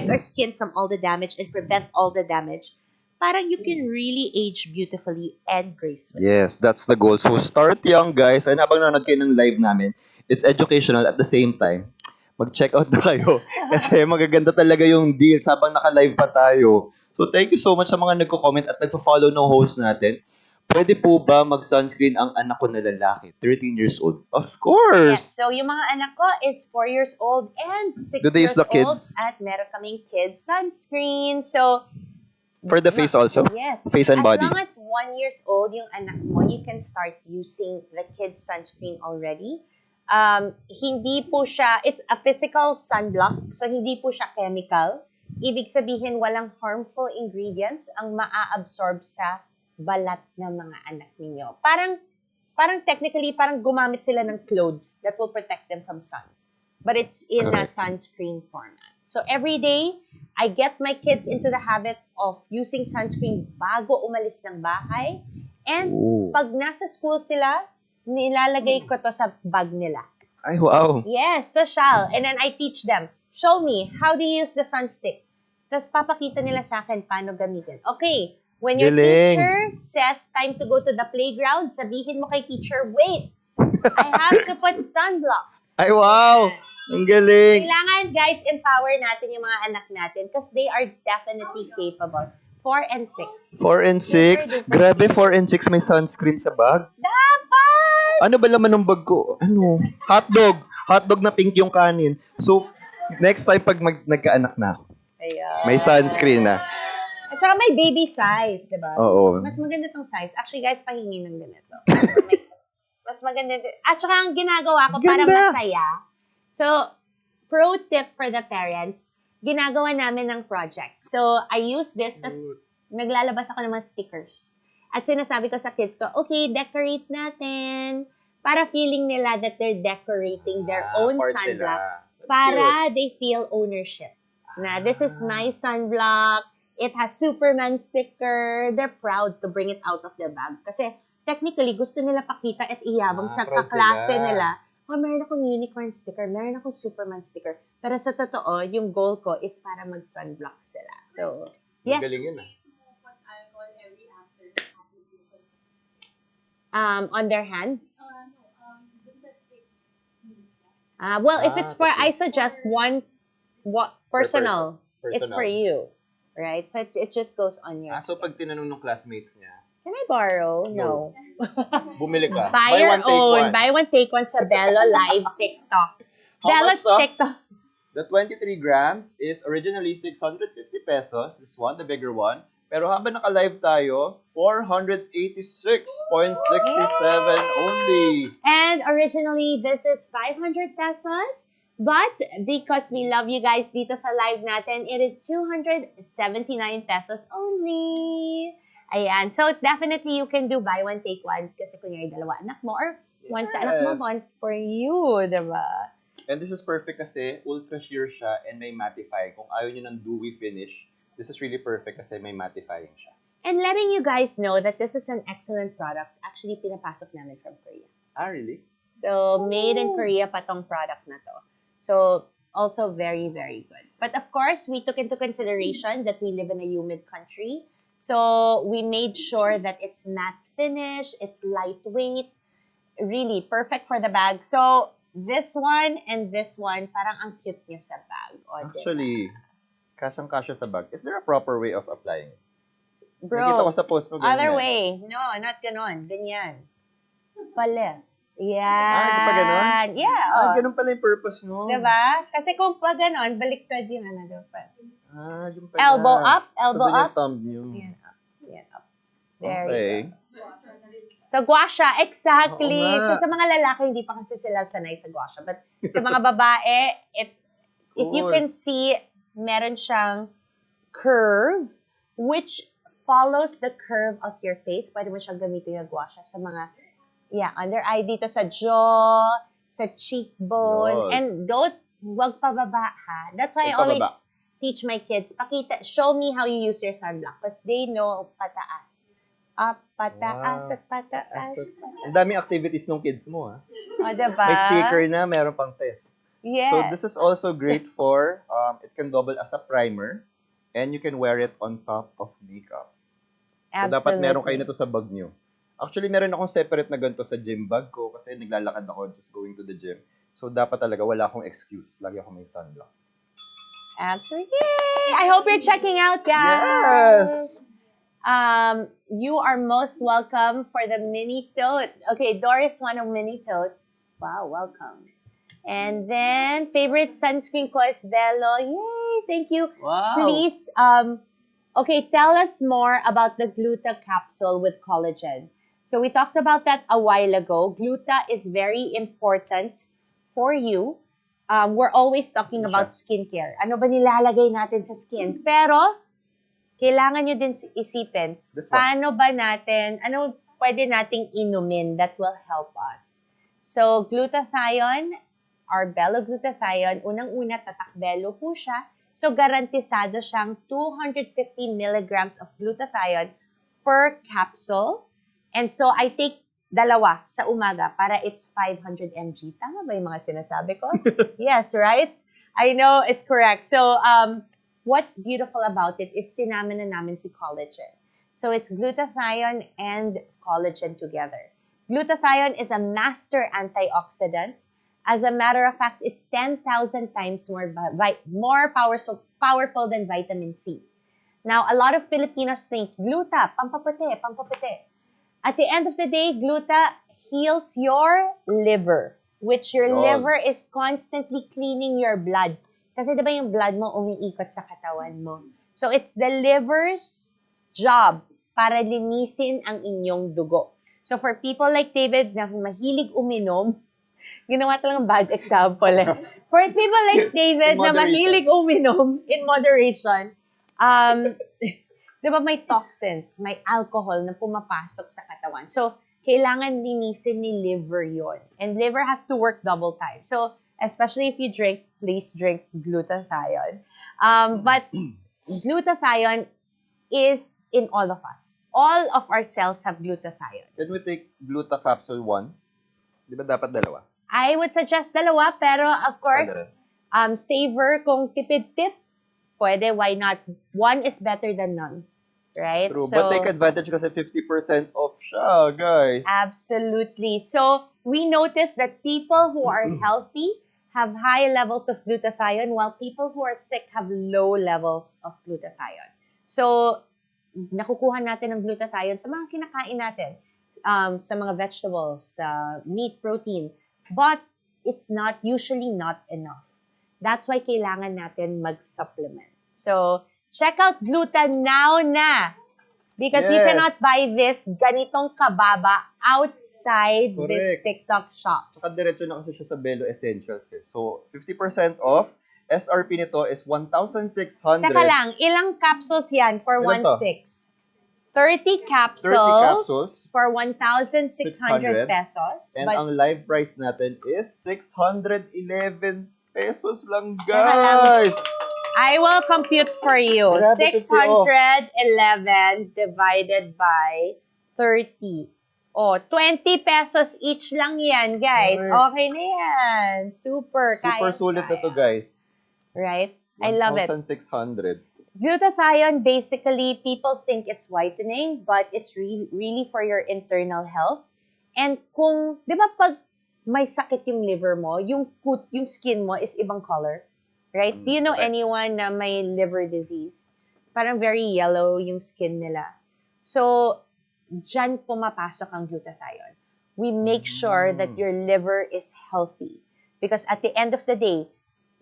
our skin from all the damage and prevent all the damage, parang you can really age beautifully and gracefully. Yes, that's the goal. So start young, guys. And habang nanonood kayo ng live namin, it's educational at the same time. Mag-check out na kayo. Kasi magaganda talaga yung deals habang naka-live pa tayo. So thank you so much sa mga nagko-comment at nagpo-follow ng host natin. Pwede po ba mag-sunscreen ang anak ko na lalaki? 13 years old. Of course! Yes, so yung mga anak ko is 4 years old and 6 Do they years use the old kids? at meron kaming kids sunscreen. So, For the face also? yes. Face and body. As long as 1 years old yung anak mo, you can start using the kids sunscreen already. Hindi po siya, it's a physical sunblock, so hindi po siya chemical. Ibig sabihin, walang harmful ingredients ang maa-absorb sa balat ng mga anak ninyo. Parang technically, parang gumamit sila ng clothes that will protect them from sun. But it's in a sunscreen format. So every day, I get my kids into the habit of using sunscreen bago umalis ng bahay. And Ooh. pag nasa school sila, nilalagay ko to sa bag nila. Ay, wow. Yes, social. And then I teach them, show me, how do you use the sun stick? Tapos papakita nila sa akin paano gamitin. Okay, when your Galing. teacher says time to go to the playground, sabihin mo kay teacher, wait, I have to put sunblock. Ay, wow. Ang galing. Kailangan, guys, empower natin yung mga anak natin because they are definitely capable. 4 and 6. 4 and 6. Grabe, 4 and 6 may sunscreen sa bag. Dapat! Ano ba laman ng bag ko? Ano? Hotdog. Hotdog na pink yung kanin. So, next time pag nagkaanak na ako, Ayan. may sunscreen na. At saka may baby size, di ba? Oo. Mas maganda tong size. Actually, guys, pahingi ng ganito. Mas maganda. At saka ang ginagawa ko para Ganda. masaya. So, pro tip for the parents, ginagawa namin ng project. So, I use this, tas naglalabas ako ng mga stickers. At sinasabi ko sa kids ko, okay, decorate natin. Para feeling nila that they're decorating their own part sunblock. sila. That's Para they feel ownership. Na this is my sunblock. It has Superman sticker. They're proud to bring it out of their bag. Kasi technically, gusto nila pakita at iyabang sa proud kaklase sila. nila. Oh, meron akong unicorn sticker. Meron akong Superman sticker. Pero sa totoo, yung goal ko is para mag-sunblock sila. So, yes. Magaling yun On their hands. Well, if it's for, I suggest one personal. It's for you. Right? So it just goes on your so pag tinanong ng classmates niya, Can I borrow? No. bumili ka. Buy your own. Buy one, take one sa Bello Live TikTok. How Bello much, sir? TikTok. The 23 grams is originally 650 pesos. This one, the bigger one. Pero habang naka-live tayo, 486.67 only. And originally, this is 500 pesos. But because we love you guys dito sa live natin, it is 279 pesos only. Ayan. So, definitely, you can do buy one, take one. Kasi kunyari, dalawa anak mo. Or one sa anak mo, one for you. Diba? And this is perfect kasi ultra sheer siya and may mattify. Kung ayaw nyo ng dewy finish, this is really perfect kasi may mattifying siya. And letting you guys know that this is an excellent product. Actually, pinapasok namin from Korea. Really? So, made in Korea pa tong product na to. So, also very, very good. But of course, we took into consideration that we live in a humid country. So, we made sure that it's matte finish, it's lightweight, really perfect for the bag. So, this one and this one, parang ang cute niya sa bag. O, Actually, kasyang-kasya sa bag. Is there a proper way of applying it? bro, Nakita ko sa post mo ganyan. other way. No, not ganon. Ganyan. Pala. Yan. Ito pa ganon? Yeah. Oh. Ganun pala yung purpose no. Diba? Kasi kung pa ganon, baliktad yung ano dapat. Yung pala. Elbow up, elbow Sabi niya up. thumb nyo. Yan up. Yan up. There Okay. you go. So, gua siya, exactly. Oo nga. So, sa mga lalaki, hindi pa kasi sila sanay sa gua siya. But sa mga babae, if you Cool. can see, meron siyang curve, which follows the curve of your face. Pwede mo siyang gamitin yung gua siya sa mga, under eye dito sa jaw, sa cheekbone. Yes. And wag pababa ha. That's why I Huwag always pababa. teach my kids, show me how you use your sunblock. Because they know pataas. Up, pataas, Wow. at pataas. Ang daming activities ng kids mo, ha? O, diba? May sticker na, meron pang test. Yes. So this is also great for, it can double as a primer, and you can wear it on top of makeup. So dapat meron kayo nito sa bag nyo. Actually, meron akong separate na ganito sa gym bag ko kasi naglalakad ako just going to the gym. So dapat talaga wala akong excuse. Lagi ako may sunblock. Absolutely. Yay! I hope you're checking out, guys. Yes! You are most welcome for the mini tote. Okay, Doris want a mini tote. Wow, welcome. And then, favorite sunscreen ko is Bello. Yay, thank you. Wow! Please, okay, tell us more about the Gluta capsule with collagen. So we talked about that a while ago. Gluta is very important for you. We're always talking about skincare. Ano ba nilalagay natin sa skin? Pero, kailangan nyo din isipin, This one. paano ba natin, ano pwede nating inumin that will help us? So, glutathione, our Bello glutathione, unang-una, tatak Bello po siya. So, garantisado siyang 250 milligrams of glutathione per capsule. And so, I take dalawa sa umaga para it's 500 mg. Tama ba yung mga sinasabi ko? Yes, right? I know it's correct. So, what's beautiful about it is sinama na namin si collagen. So, it's glutathione and collagen together. Glutathione is a master antioxidant. As a matter of fact, it's 10,000 times more powerful than vitamin C. Now, a lot of Filipinos think, gluta, pampaputi. At the end of the day, gluta heals your liver, which your liver is constantly cleaning your blood. Kasi diba yung blood mo umiikot sa katawan mo. So, it's the liver's job para linisin ang inyong dugo. So, for people like David na mahilig uminom, ginawa talagang bad example eh. For people like David na mahilig uminom in moderation, di ba may toxins, may alcohol na pumapasok sa katawan. So, kailangan linisin ni liver yon. And liver has to work double time. So, especially if you drink, please drink glutathione. But glutathione is in all of us. All of our cells have glutathione. Can we take gluta capsule once? Di ba dapat dalawa? I would suggest dalawa, pero of course, savor kung tipid-tip, pwede, why not? One is better than none. Right? True. So, But take advantage kasi 50% off siya, guys. absolutely. So, we notice that people who are healthy have high levels of glutathione, while people who are sick have low levels of glutathione. So, nakukuha natin ng glutathione sa mga kinakain natin, sa mga vegetables, sa meat, protein. But, it's usually not enough. That's why kailangan natin mag-supplement. So, check out GlutaNow na! Because you Yes. cannot buy this ganitong kababa outside this Correct. TikTok shop. Tsaka diretso na kasi siya sa Belo Essentials. So, 50% off. SRP nito is 1,600. Teka lang, ilang capsules yan for Ilan to? 1,600? 30 capsules, 30 capsules. for 1,600 pesos. And But ang live price natin is 611 pesos lang, Teka lang. guys. I will compute for you. Grabe, 611 divided by 30. Oh, 20 pesos each lang yan, guys. Correct. Okay na yan. Super. Super sulit na to, guys. Right? I love it. 1,600. Glutathione, basically, people think it's whitening, but it's really for your internal health. And kung, di ba pag may sakit yung liver mo, yung skin mo is ibang color, right? Do you know correct. anyone na may liver disease? Parang very yellow yung skin nila. So, dyan pumapasok ang glutathione. We make sure that your liver is healthy. Because at the end of the day,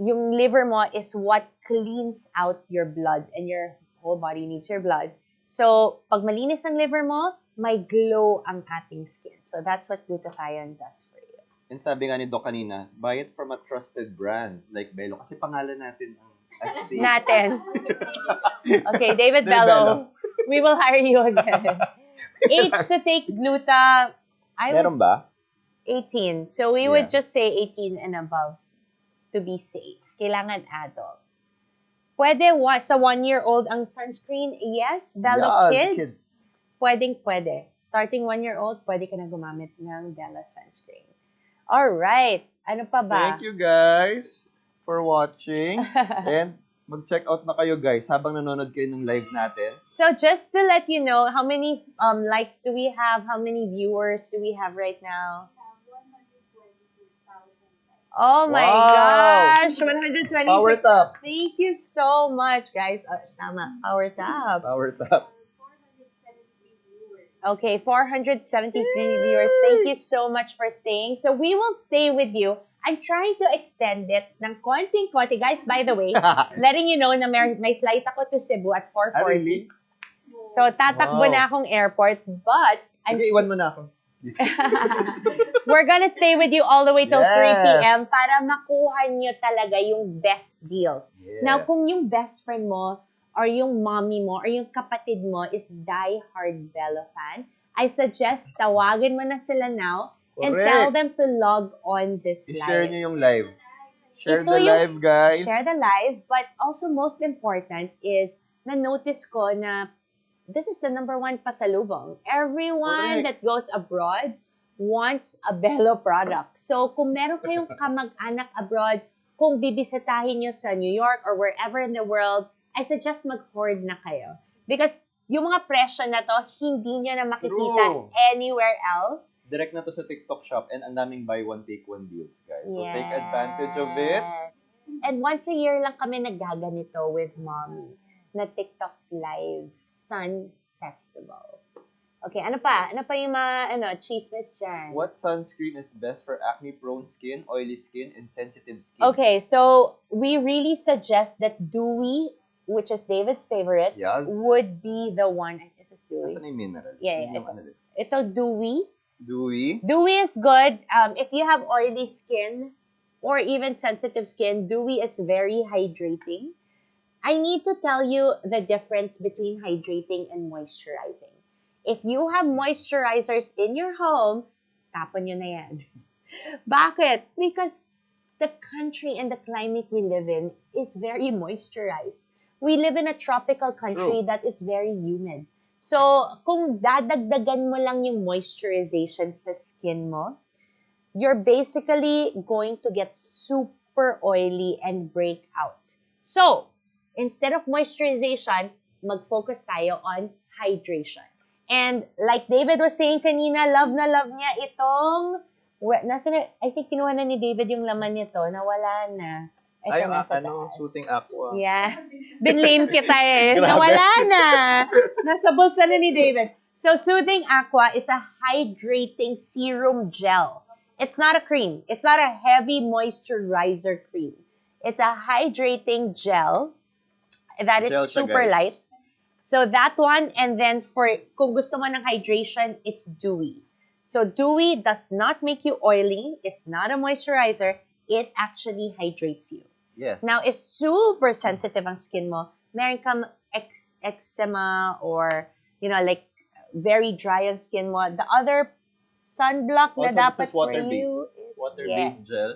yung liver mo is what cleans out your blood, and your whole body needs your blood. So, pag malinis ang liver mo, may glow ang ating skin. So, that's what glutathione does for you. And sabi nga ni Doc kanina, buy it from a trusted brand like Belo. Kasi pangalan natin ang at stake. Natin. Okay, David David Bello, we will hire you again. Age to take gluta, Meron ba? 18. So, we would just say 18 and above to be safe. Kailangan adult. Pwede sa 1-year-old ang sunscreen? Yes. Bello Yeah, kids? Pwede. Starting 1-year-old, pwede ka na gumamit ng Bello sunscreen. Alright. Ano pa ba? Thank you guys for watching. And mag-check out na kayo guys habang nanonood kayo ng live natin. So, just to let you know, how many likes do we have? How many viewers do we have right now? Oh my Wow! gosh! 126. Power tap. Thank you so much, guys. Tama. Power tap. Power tap. Okay, 473 viewers. Thank you so much for staying. So, we will stay with you. I'm trying to extend it ng konting-konti. Guys, by the way, letting you know na may flight ako to Cebu at 4:40. Ah, really? So, tatakbo Wow. na akong airport, but Sige, iwan mo na ako. we're gonna stay with you all the way till 3 Yes. p.m. para makuha nyo talaga yung best deals. Yes. Now, kung yung best friend mo, or yung mommy mo, or yung kapatid mo is die-hard Bello fan, I suggest tawagan mo na sila now and Correct. tell them to log on this I-share live. nyo yung live. Share Ito the yung- live, guys. Share the live, but also most important is na-notice ko na this is the #1 pasalubong. Everyone Correct. that goes abroad wants a Bello product. So, kung meron kayong kamag-anak abroad, kung bibisitahin nyo sa New York or wherever in the world, I suggest mag-hoard na kayo. Because yung mga presyo na to, hindi nyo na makikita True. anywhere else. Direct na to sa TikTok shop and ang daming buy one, take one deals, guys. So take advantage of it. Yes. And once a year lang kami naggaganito with Mommy na TikTok Live Sun Festival. Okay, ano pa? Ano pa yung mga chismis dyan? What sunscreen is best for acne-prone skin, oily skin, and sensitive skin? Okay, so we really suggest that Dewy, which is David's favorite, Yes. would be the one. Is this Dewy? Nasaan na yung mineral? Yeah, Yun yung ito. ano din. Ito, Dewy. Dewy. Dewy is good. If you have oily skin or even sensitive skin, Dewy is very hydrating. I need to tell you the difference between hydrating and moisturizing. If you have moisturizers in your home, tapon nyo na yan. Bakit? Because the country and the climate we live in is very moisturized. We live in a tropical country True. that is very humid. So, kung dadagdagan mo lang yung moisturization sa skin mo, you're basically going to get super oily and break out. So, instead of moisturization, mag-focus tayo on hydration. And like David was saying kanina, love na love niya itong, nasa na, I think kinuha na ni David yung laman nito, nawala na. Ay, Ito yung nasa ano, taas. shooting aqua. Yeah. Binlame kita eh. Grabe. Nawala na. Nasa bulsa na ni David. So, Soothing Aqua is a hydrating serum gel. It's not a cream. It's not a heavy moisturizer cream. It's a hydrating gel that is Gel siya, super guys. light. So, that one, and then for, kung gusto mo ng hydration, it's dewy. So, dewy does not make you oily. It's not a moisturizer. It actually hydrates you. Yes. Now, if super sensitive ang skin mo, meron kang eczema or, like, very dry ang skin mo, the other sunblock na Also, dapat this is for water-based. you is... Water-based gel.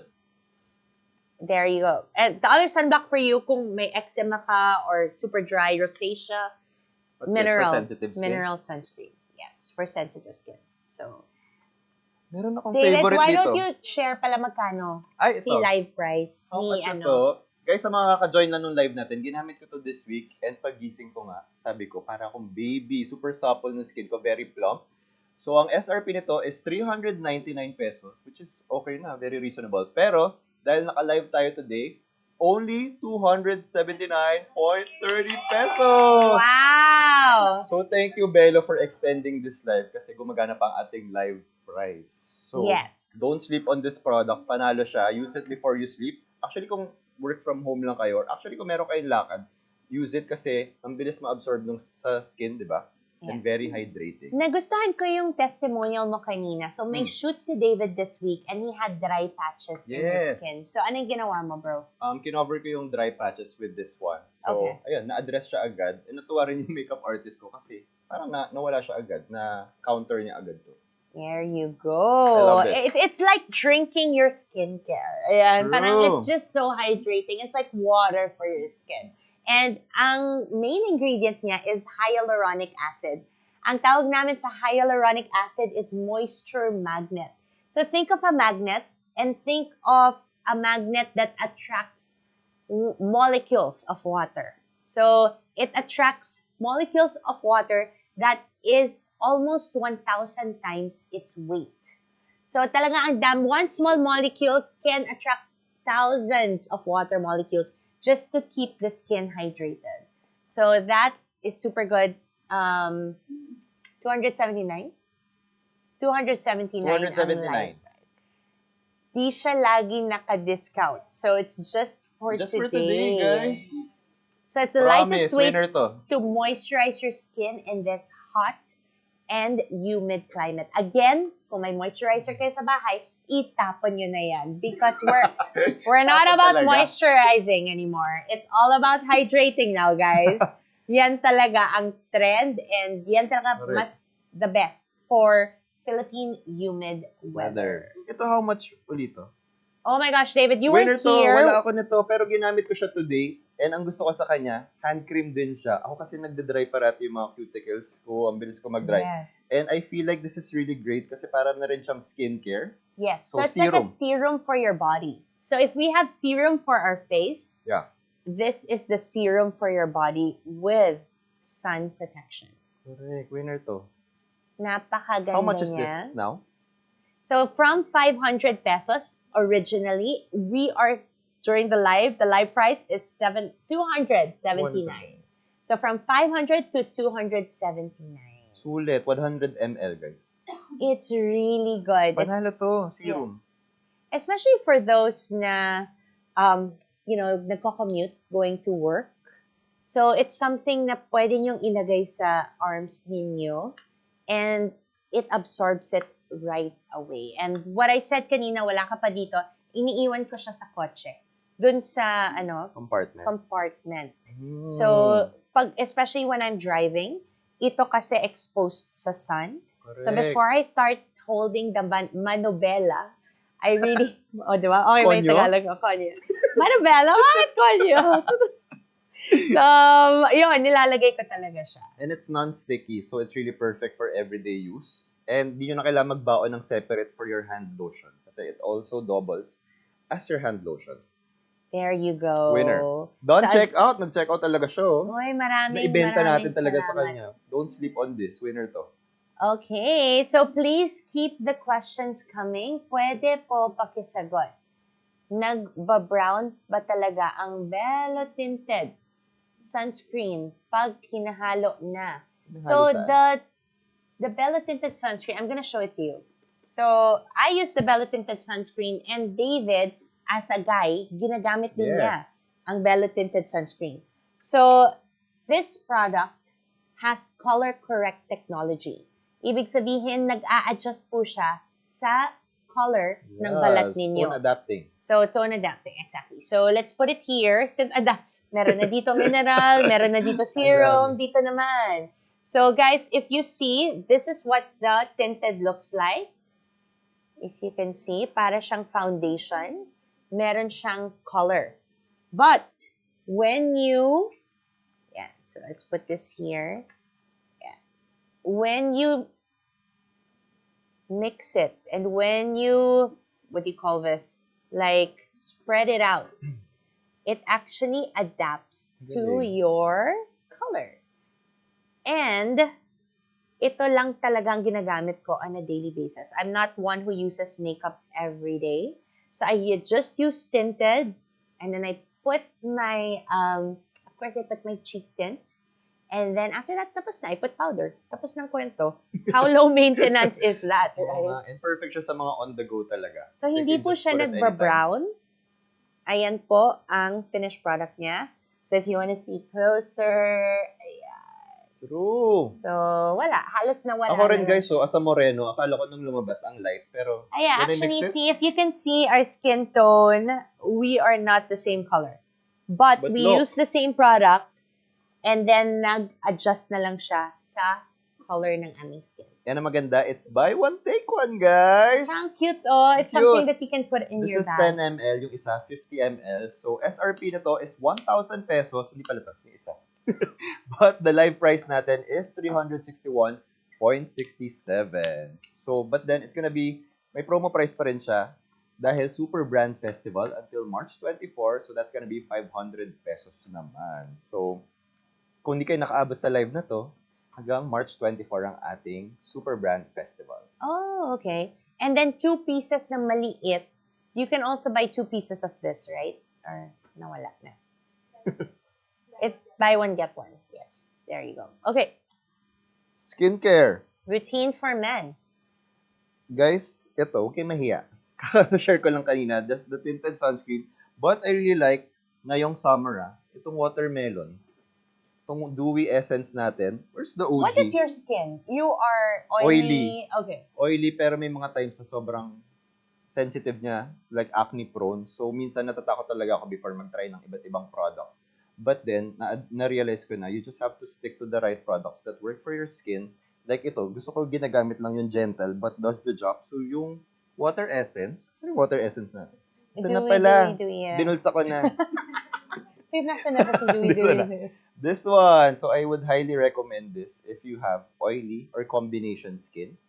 There you go. And the other sunblock for you, kung may eczema ka or super dry, rosacea, What's this, for sensitive skin? mineral sunscreen. Yes, for sensitive skin. So, Meron akong David, favorite why dito. don't you share pala magkano? Ay, ito. Si live price How ni much ano. ito? Guys, sa mga kaka-join lang nung live natin, ginamit ko to this week and pagising ko nga, sabi ko, para akong baby, super supple ng skin ko, very plump. So, ang SRP nito is 399 pesos, which is okay na, very reasonable. Pero, dahil naka-live tayo today, only 279.30 pesos! Wow! So, thank you, Bello, for extending this live kasi gumagana pa ang ating live price. So, Yes. don't sleep on this product. Panalo siya. Use it before you sleep. Actually, kung work from home lang kayo, or actually, kung meron kayong lakad, use it kasi ang bilis ma-absorb nung sa skin, di ba? And very hydrating. Nagustuhan ko yung testimonial mo kanina. So, may Hmm. shoot si David this week and he had dry patches in his Yes. skin. So, anong ginawa mo, bro? Kinover ko yung dry patches with this one. So, Okay. ayun, na-address siya agad. And natuwa rin yung makeup artist ko kasi parang nawala siya agad, na counter niya agad to. There you go. I love this. It's like drinking your skincare. Ayan, parang True. it's just so hydrating. It's like water for your skin. And ang main ingredient niya is hyaluronic acid. Ang tawag namin sa hyaluronic acid is moisture magnet. So think of a magnet and think of a magnet that attracts molecules of water. So it attracts molecules of water that is almost 1,000 times its weight. So talaga one small molecule can attract thousands of water molecules just to keep the skin hydrated. So that is super good. 279? 279 ang 279. live. Di siya lagi naka-discount. So it's just for Just today. for today, guys. So it's the Promise, lightest way winner to. to moisturize your skin in this hot and humid climate. Again, kung may moisturizer kayo sa bahay, itapon nyo na yan because we're not Tapon about talaga. moisturizing anymore. It's all about hydrating now, guys. Yan talaga ang trend and yan talaga Correct. mas the best for Philippine humid weather. Ito, how much ulito? Oh my gosh, David, you Winner were to, here. wala ako nito, pero ginamit ko siya today. And ang gusto ko sa kanya, hand cream din siya. Ako kasi nagde-dry parati yung mga cuticles ko. Ang bilis ko mag-dry. Yes. And I feel like this is really great kasi para na rin siyang skincare. Yes, so So, it's like a serum. serum for your body. So if we have serum for our face, Yeah. this is the serum for your body with sun protection. Correct. Winner to. Napakaganda How much is niya. this now? So from 500 pesos originally, we are during the live price is 279. So from 500 to 279. Sulit. 100 ml, guys. It's really good. Panalo to. Serum. Yes. Especially for those na, nagko-commute, going to work. So, it's something na pwede nyong ilagay sa arms ninyo and it absorbs it right away. And what I said kanina, wala ka pa dito, iniiwan ko siya sa kotse. dun sa Compartment. compartment. Hmm. So, especially when I'm driving, ito kasi exposed sa sun. Correct. So, before I start holding the manobela, I really, di ba? Okay, may Konyo? Tagalog ako. Konyo. Manobela? Bakit konyo? So, yun, nilalagay ko talaga siya. And it's non-sticky, so it's really perfect for everyday use. And di nyo na kailangan magbaon ng separate for your hand lotion. Kasi it also doubles as your hand lotion. There you go. Winner. Don't So, check out. Nag-check out talaga siya. Uy, maraming Naibenta natin talaga sa salamat. kanya. Don't sleep on this. Winner to. Okay, so please keep the questions coming. Pwede po pakisagot. Nagba-brown ba talaga ang Velo Tinted sunscreen pag hinahalo na? So the Velo Tinted sunscreen, I'm gonna show it to you. So I use the Velo Tinted sunscreen, and David, as a guy, ginagamit din niya ang Velo Tinted sunscreen. So this product has color correct technology. Ibig sabihin, nag-a-adjust po siya sa color ng balat ninyo. Tone adapting. So, tone adapting, exactly. So, let's put it here. Since, meron na dito mineral, meron na dito serum, dito naman. So, guys, if you see, this is what the tinted looks like. If you can see, para siyang foundation. Meron siyang color. But, when you, so let's put this here. When you mix it and when you, what do you call this? Like, spread it out, it actually adapts to your color. And ito lang talagang ginagamit ko on a daily basis. I'm not one who uses makeup every day. So I just use tinted, and then I put my, of course, I put my cheek tint. And then after that, tapos na, I put powder. Tapos ng kwento. How low maintenance is that, right? And perfect siya sa mga on-the-go talaga. So, hindi po siya nagba-brown. Ayan po ang finished product niya. So, if you wanna see closer, ayan. True. So, wala. Halos na wala. Ako rin, guys, so as a moreno, akala ko nung lumabas ang light, pero Ayan, when I actually, mix it, see, if you can see our skin tone, we are not the same color. But we look. use the same product, and then nag-adjust na lang siya sa color ng aming skin. yan ang maganda. It's buy one, take one, guys. Ang cute, oh. It's Cute. something that you can put in This your is bag. 10 ml, yung isa 50 ml. So, SRP na to is 1,000 pesos. Hindi pala to, yung isa. But the live price natin is 361.67. So, but then it's gonna be, may promo price pa rin siya dahil Super Brand Festival until March 24. So, that's gonna be 500 pesos naman. So, kung hindi kayo nakaabot sa live na to, hanggang March 24 ang ating Super Brand Festival. Oh, okay. And then 2 pieces na maliit. You can also buy 2 pieces of this, right? Or nawala na. Buy one, get one. Yes. There you go. Okay. Skincare. Routine for men. Guys, ito, okay mahiya. Share ko lang kanina, the tinted sunscreen. But I really like, ngayong summer, itong watermelon. Itong dewy essence natin. Where's the OG? What is your skin? You are oily. Okay. Oily, pero may mga times na sobrang sensitive niya, like acne prone. So, minsan natatakot talaga ako before mag-try ng iba't ibang products. But then, na-realize ko na, you just have to stick to the right products that work for your skin. Like ito, gusto ko ginagamit lang yung gentle, but does the job. So, yung water essence, saan yung water essence natin? Ito na pala. Binulsa ko na. So, nasa na ba si Dewy? This one. So, I would highly recommend this if you have oily or combination skin.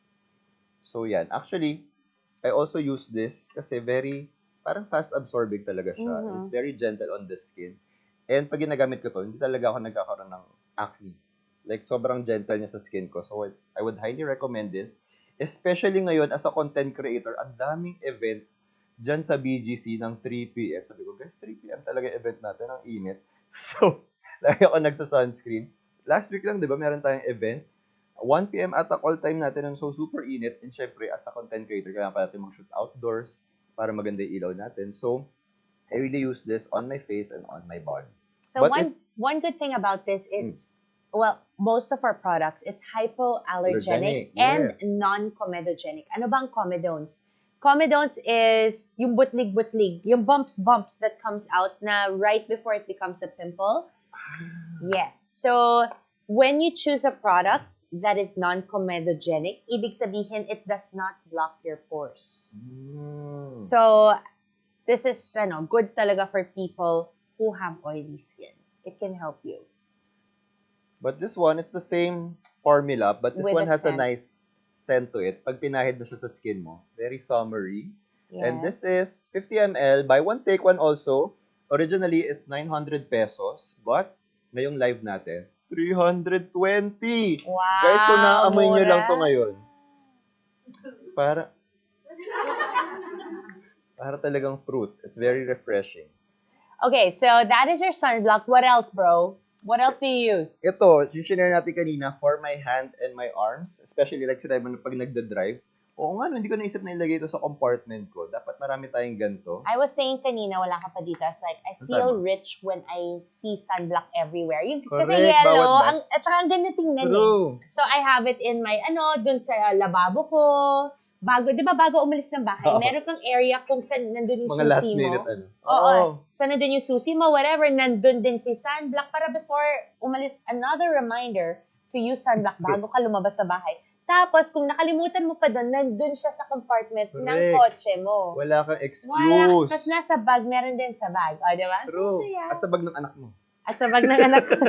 So, yan. Actually, I also use this kasi parang fast absorbing talaga siya. Mm-hmm. It's very gentle on the skin. And pag ginagamit ko to, hindi talaga ako nagkakaroon ng acne. Like, sobrang gentle niya sa skin ko. So, I would highly recommend this. Especially ngayon, as a content creator, ang daming events dyan sa BGC ng 3 p.m. Sabi ko, guys, 3 p.m. talaga event natin. Ang init. So, lagi ako nagsa-sunscreen. Last week lang, di ba, meron tayong event. 1 p.m. ata all time natin. So, super init. And syempre, as a content creator, kailangan pa natin mag-shoot outdoors para maganda yung ilaw natin. So, I really use this on my face and on my body. So, one good thing about this, it's, well, most of our products, it's hypoallergenic and non-comedogenic. Ano bang comedones? Comedones is yung butlig-butlig, yung bumps that comes out na right before it becomes a pimple. Yes. So, when you choose a product that is non-comedogenic, ibig sabihin it does not block your pores. So, this is good talaga for people who have oily skin. It can help you. But this one, it's the same formula, but this With one a has a scent. nice scent to it. Pag pinahid mo siya sa skin mo, very summery. And this is 50 ml. Buy one, take one also. Originally, it's 900 pesos. But, ngayong live natin, 320! Wow, Guys, kung naamoy nyo mura. lang to ngayon, para talagang fruit. It's very refreshing. Okay, so that is your sunblock. What else, bro? What else do you use? Ito, yung shinare natin kanina, for my hand and my arms, especially like sinabi mo na pag nagda-drive, oo nga, no, hindi ko naisip na ilagay ito sa compartment ko. Dapat marami tayong ganito. I was saying kanina, wala ka pa dito. It's like, I feel rich when I see sunblock everywhere. Kasi Correct, yellow, bawat at saka ang ganda tingnan eh. True. So, I have it in my, dun sa lababo ko. Di ba bago umalis ng bahay, Oo. meron kang area kung saan nandun yung Mga last susi minute, mo. Oo. So, nandun yung susi mo, whatever, nandun din si sunblock para before umalis, another reminder to use sunblock bago ka lumabas sa bahay. Tapos, kung nakalimutan mo pa doon, nandun siya sa compartment ng Correct. kotse mo. Wala kang Wala. excuse. Tapos nasa bag, meron din sa bag. O, di ba? True. So, saya. At sa bag ng anak mo. At sa bag ng anak ko.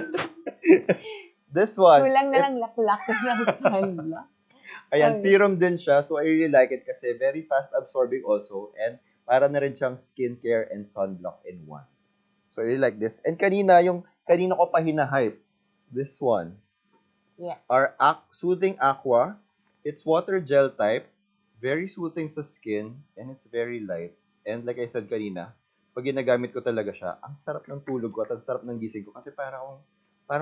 This one, Kulang na lang laklak ng sunblock. ayan, serum din siya. So, I really like it kasi very fast absorbing also. And para na rin siyang skincare and sunblock in one. So, I really like this. And kanina ko pa hinahype. This one. Yes. Our Soothing Aqua. It's water gel type. Very soothing sa skin. And it's very light. And like I said kanina, pag ginagamit ko talaga siya, ang sarap ng tulog ko at ang sarap ng gising ko. Kasi parang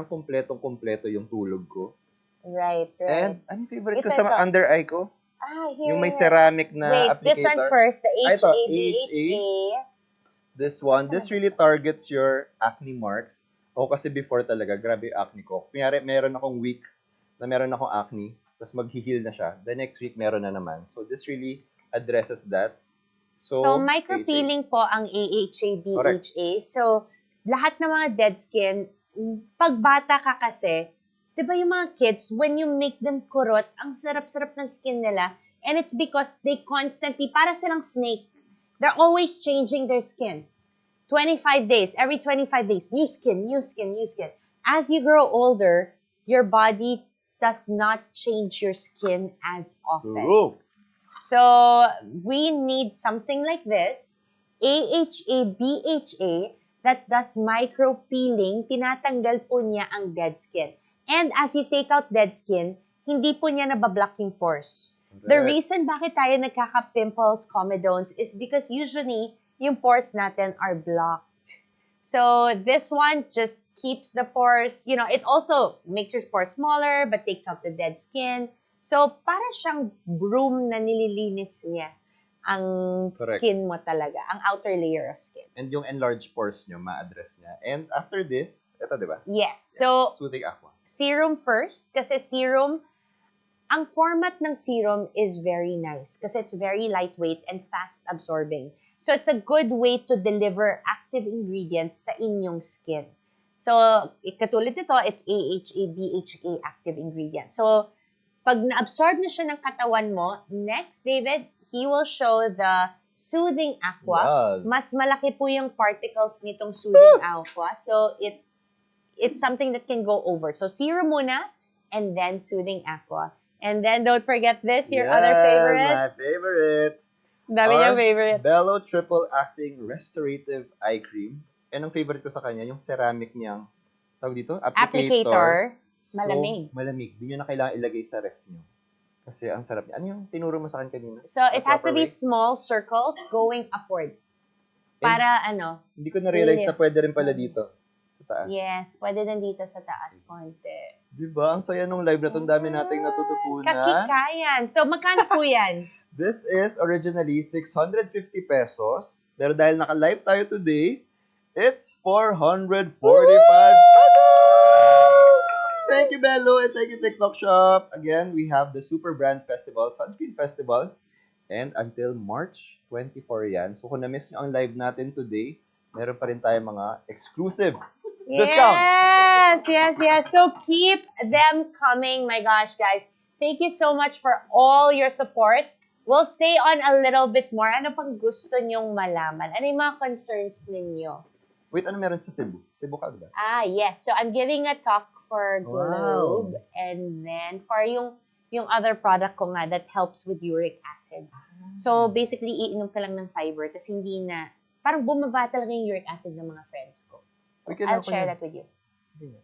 kumpletong-kumpleto yung tulog ko. Right. And, ano yung favorite ko Ito, sa ito. under eye ko? Here. Yung may ceramic na Wait, applicator. this one first. The Ah, ito, HA. This one, this really targets your acne marks. Ako kasi before talaga, grabe yung acne ko. Kunyari, meron akong week na meron akong acne, tapos mag-heal na siya. The next week, meron na naman. So, this really addresses that. So micropeeling po ang AHA, BHA. Correct. So, lahat ng mga dead skin, pag bata ka kasi, di ba yung mga kids, when you make them kurot, ang sarap-sarap ng skin nila. And it's because they constantly, para silang snake, they're always changing their skin. 25 days, every 25 days, new skin, new skin, new skin. As you grow older, your body does not change your skin as often. True. So, we need something like this, AHA, BHA, that does micropeeling, tinatanggal po niya ang dead skin. And as you take out dead skin, hindi po niya nabablock yung pores. The reason bakit tayo nagkaka-pimples, comedones, is because usually, yung pores natin are blocked. So, this one just keeps the pores, it also makes your pores smaller, but takes out the dead skin. So, para siyang broom na nililinis niya ang Correct. skin mo talaga, ang outer layer of skin. And yung enlarged pores nyo, ma-address niya. And after this, ito, di ba? Yes. So, Soothing Aqua. serum first, kasi serum, ang format ng serum is very nice kasi it's very lightweight and fast absorbing. So, it's a good way to deliver active ingredients sa inyong skin. So, katulad nito, it's AHA, BHA active ingredient. So, pag na-absorb na siya ng katawan mo, next, David, he will show the Soothing Aqua. Yes. Mas malaki po yung particles nitong Soothing Aqua. So, it's something that can go over. So, serum muna, and then Soothing Aqua. And then, don't forget this, your other favorite. My favorite. Dami niyang favorite. Bello Triple Acting Restorative Eye Cream. And ang favorite ko sa kanya, yung ceramic niyang, tawag dito? Applicator. So, Malamig. malamig. Di nyo na kailangan ilagay sa ref nyo. Kasi ang sarap niya. Ano yung tinuro mo sa akin kanina? So, it has to be small circles going upward. Para Hindi ko na-realize na pwede rin pala dito. Sa taas. yes, pwede din dito sa taas konti. Di ba? Ang saya nung live na to. Ang dami nating natututunan. Kakikayan. So, magkano po yan? This is originally 650 pesos. Pero dahil naka-live tayo today, it's 445 pesos! Thank you, Bello, and thank you, TikTok Shop. Again, we have the Super Brand Festival, Sunscreen Festival. And until March 24 yan. So kung na-miss nyo ang live natin today, meron pa rin tayong mga exclusive discounts. Yes. So keep them coming. My gosh, guys. Thank you so much for all your support. We'll stay on a little bit more. Ano pang gusto nyong malaman? Ano yung mga concerns ninyo? Wait, ano meron sa Cebu? Cebu ka ba? Yes. So I'm giving a talk for Globe. Wow. And then for yung other product ko nga that helps with uric acid. So basically, iinom ka lang ng fiber tapos hindi na, parang bumaba talaga yung uric acid ng mga friends ko. I'll share that with you.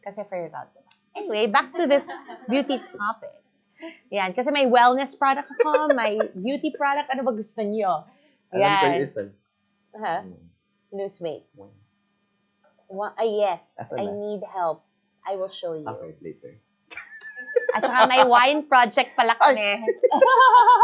Kasi for your God. Anyway, back to this beauty topic. Yan, kasi may wellness product ako, may beauty product, ano ba gusto niyo? Alam ko yung Yan. isa. Lose weight. Yes, Asan I na? need help. I will show you. Okay, later. At saka may wine project pala kami.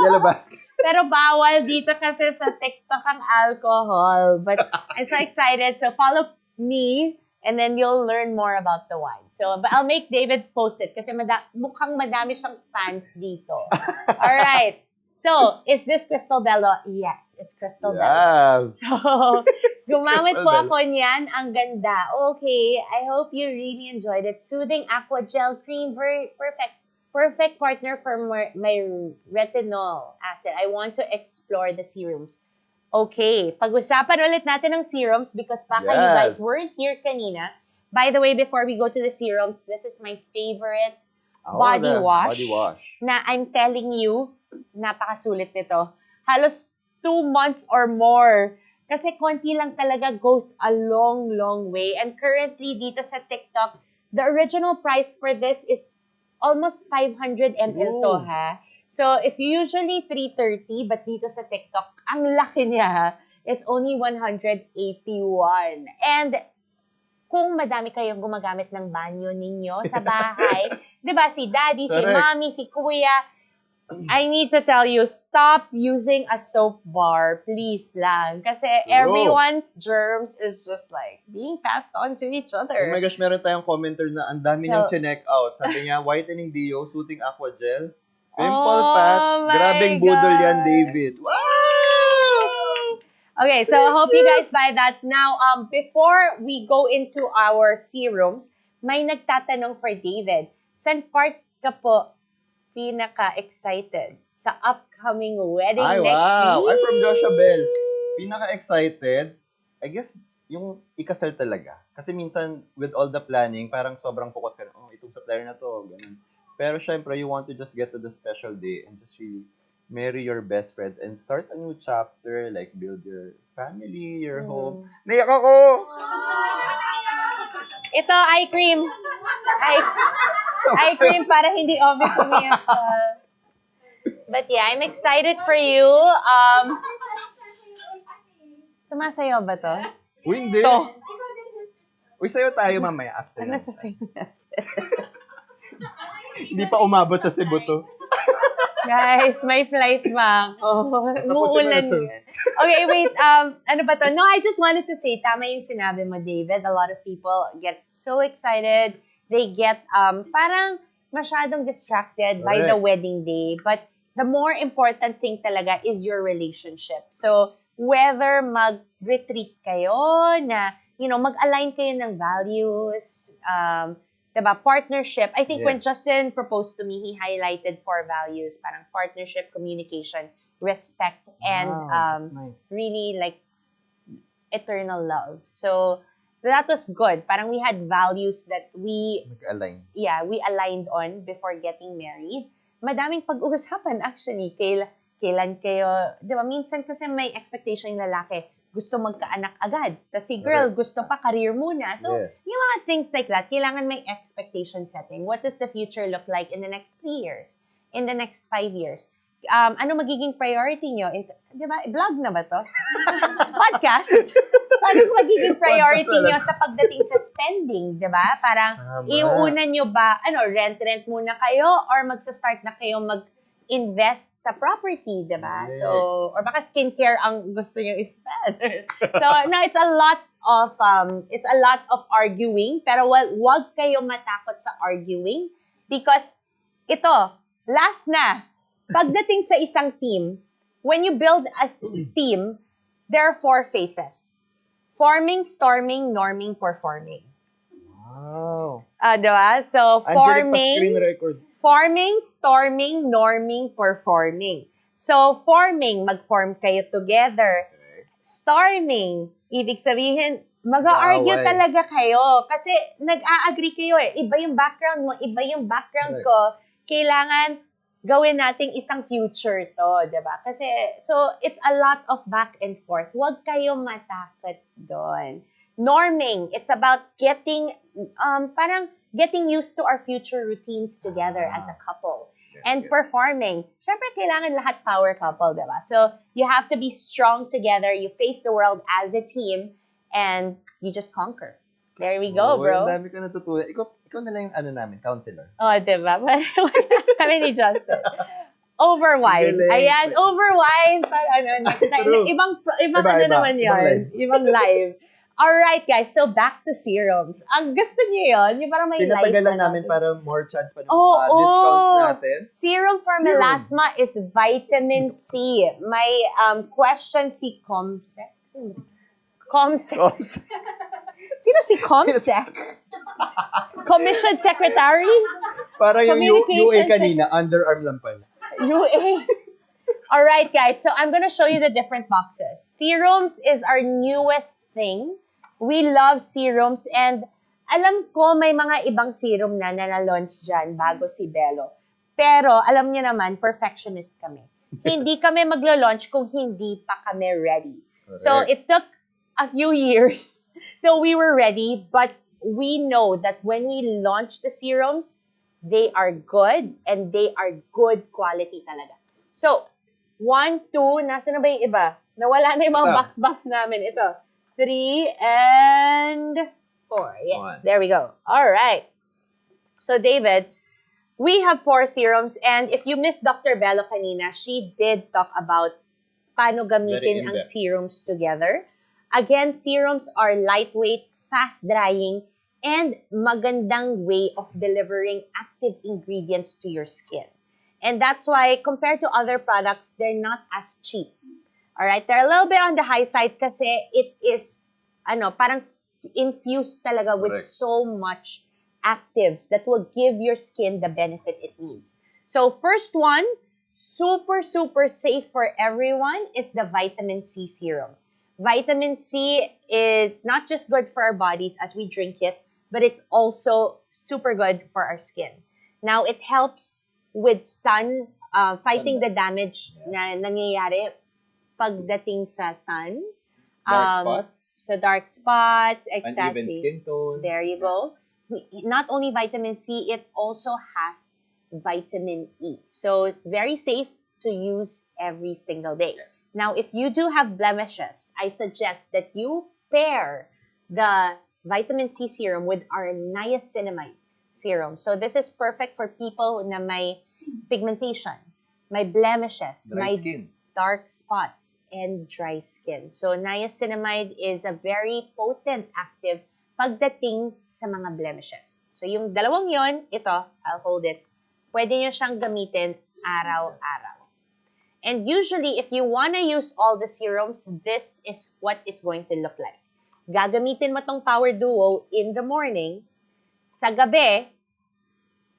Yellow basket. Pero bawal dito kasi sa TikTok ang alcohol. But I'm so excited. So follow me and then you'll learn more about the wine. So but I'll make David post it kasi mukhang madami siyang fans dito. All right. So, is this Crystal Bello? Yes, it's Crystal Bello. Yes. So, gumamit Crystal po ako niyan. Ang ganda. Okay, I hope you really enjoyed it. Soothing Aqua Gel Cream. Very perfect. Perfect partner for my retinol acid. I want to explore the serums. Okay, pag-usapan ulit natin ng serums because baka you guys weren't here kanina. By the way, before we go to the serums, this is my favorite body wash. Body wash. Na I'm telling you, napakasulit nito. Halos 2 months or more. Kasi konti lang talaga goes a long, long way. And currently, dito sa TikTok, the original price for this is almost 500 ml to, ha? So, it's usually 330, but dito sa TikTok, ang laki niya, ha? It's only 181. And kung madami kayong gumagamit ng banyo ninyo sa bahay, di ba, si daddy, si mommy, si kuya, I need to tell you, stop using a soap bar, please lang. Kasi everyone's germs is just like being passed on to each other. Oh my gosh, meron tayong commenter na ang dami niyang chinek out. Sabi niya, whitening deo, soothing aqua gel, pimple patch, grabing budol yan, David. Wow! Okay, so I hope you guys buy that. Now, before we go into our serums, may nagtatanong for David. Saan part ka po pinaka-excited sa upcoming wedding next week? I'm from Joshua Bell. Pinaka-excited, I guess, yung ikasal talaga. Kasi minsan, with all the planning, parang sobrang focus ka na, itong supplier na to, ganun. Pero syempre, you want to just get to the special day and just really marry your best friend and start a new chapter, like build your family, your home. Naiyak ako! Ito, eye cream. Eye cream para hindi obvious umiyak ka. But yeah, I'm excited for you. Sumasayaw ba to? Uy, hindi. To. Uy, sayo tayo mamaya after. Ano sasayaw natin? Hindi pa umabot sa Cebu to. Guys, may flight ba ako? Umuulan Tapusin mo na yan. Okay, wait. Ano ba to? No, I just wanted to say, tama yung sinabi mo, David. A lot of people get so excited. They get parang masyadong distracted by the wedding day. But the more important thing talaga is your relationship. So, whether mag-retreat kayo na, mag-align kayo ng values, diba? Partnership. I think when Justin proposed to me, he highlighted 4 values. Parang partnership, communication, respect, and nice. really like eternal love. So that was good. Parang we had values that we aligned on before getting married. Madaming pag-uusapan actually. Kailan kayo, di ba? Minsan kasi may expectation yung lalaki. Gusto magkaanak agad. Tapos si girl, gusto pa career muna. So, yung mga things like that, kailangan may expectation setting. What does the future look like in the next 3 years? In the next 5 years? Ano magiging priority nyo? Di ba? Vlog na ba to? Podcast? So, ano magiging priority nyo sa pagdating sa spending? Di ba? Parang, iuuna nyo ba, rent muna kayo or magsa-start na kayo invest sa property, diba? So, or baka skincare ang gusto niyo i-spend. So, no, it's a lot of arguing, pero wag kayo matakot sa arguing because ito, last na. Pagdating sa isang team, when you build a team, there are 4 phases. Forming, storming, norming, performing. Wow. Diba? So, Angelic pa screen record. forming, storming, norming, performing. So, forming, mag-form kayo together. Storming, ibig sabihin, mag-argue Mag-aaway. talaga kayo. Kasi nag-a-agree kayo eh. Iba yung background mo, iba yung background ko. Kailangan gawin nating isang future to, diba? Kasi, so, it's a lot of back and forth. Huwag kayo matakot doon. Norming, it's about getting, parang getting used to our future routines together as a couple. And performing, syempre kailangan lahat power couple, diba? So, you have to be strong together, you face the world as a team, and you just conquer. There we go, bro. Ang dami ko natutunan. Ikaw na lang yung namin, counselor. Oh, diba? Kami ni Justin. Overwine. Galing. Ayan, overwine. Next time. True. Ibang Iba. naman yun. Ibang live. Alright, guys. So, back to serums. Ang gusto niyo yun? Yung parang may Pinatagal life lang namin para more chance pa ng Oh, mga discounts oh. natin. Serum for Serum. melasma is vitamin C. May question si Comsec. Sino? Comsec. Sino si Comsec? Commission Secretary? Parang yung UA Communications kanina, underarm lang pala. UA. Alright, guys. So, I'm gonna show you the different boxes. Serums is our newest thing. We love serums and alam ko may mga ibang serum na na-launch dyan bago si Bello. Pero, alam niyo naman, perfectionist kami. Hindi kami maglo-launch kung hindi pa kami ready. So, Correct. it took a few years till we were ready, but we know that when we launch the serums, they are good and they are good quality talaga. So, 1, 2, nasa na ba yung iba? Nawala na yung mga Ito. box namin. Ito. 3 and 4. This Yes, one. there we go. All right. So, David, we have 4 serums and if you missed Dr. Bello kanina, she did talk about paano gamitin Very ang in-depth. serums together. Again, serums are lightweight, fast-drying, and magandang way of delivering active ingredients to your skin. And that's why, compared to other products, they're not as cheap. Alright? They're a little bit on the high side kasi it is, parang infused talaga with Correct. so much actives that will give your skin the benefit it needs. So, first one, super, super safe for everyone is the vitamin C serum. Vitamin C is not just good for our bodies as we drink it, but it's also super good for our skin. Now, it helps with sun, fighting the damage na nangyayari pagdating sa sun. Dark spots, Sa dark spots, uneven exactly. skin tone. There you go. Not only vitamin C, it also has vitamin E. So, very safe to use every single day. Now, if you do have blemishes, I suggest that you pair the vitamin C serum with our niacinamide serum. So, this is perfect for people na may pigmentation, may blemishes, Dry may skin. dark spots, and dry skin. So, niacinamide is a very potent active pagdating sa mga blemishes. So, yung dalawang yon, ito, I'll hold it, pwede nyo siyang gamitin araw-araw. And usually, if you want to use all the serums, this is what it's going to look like. Gagamitin mo tong Power Duo in the morning. Sa gabi,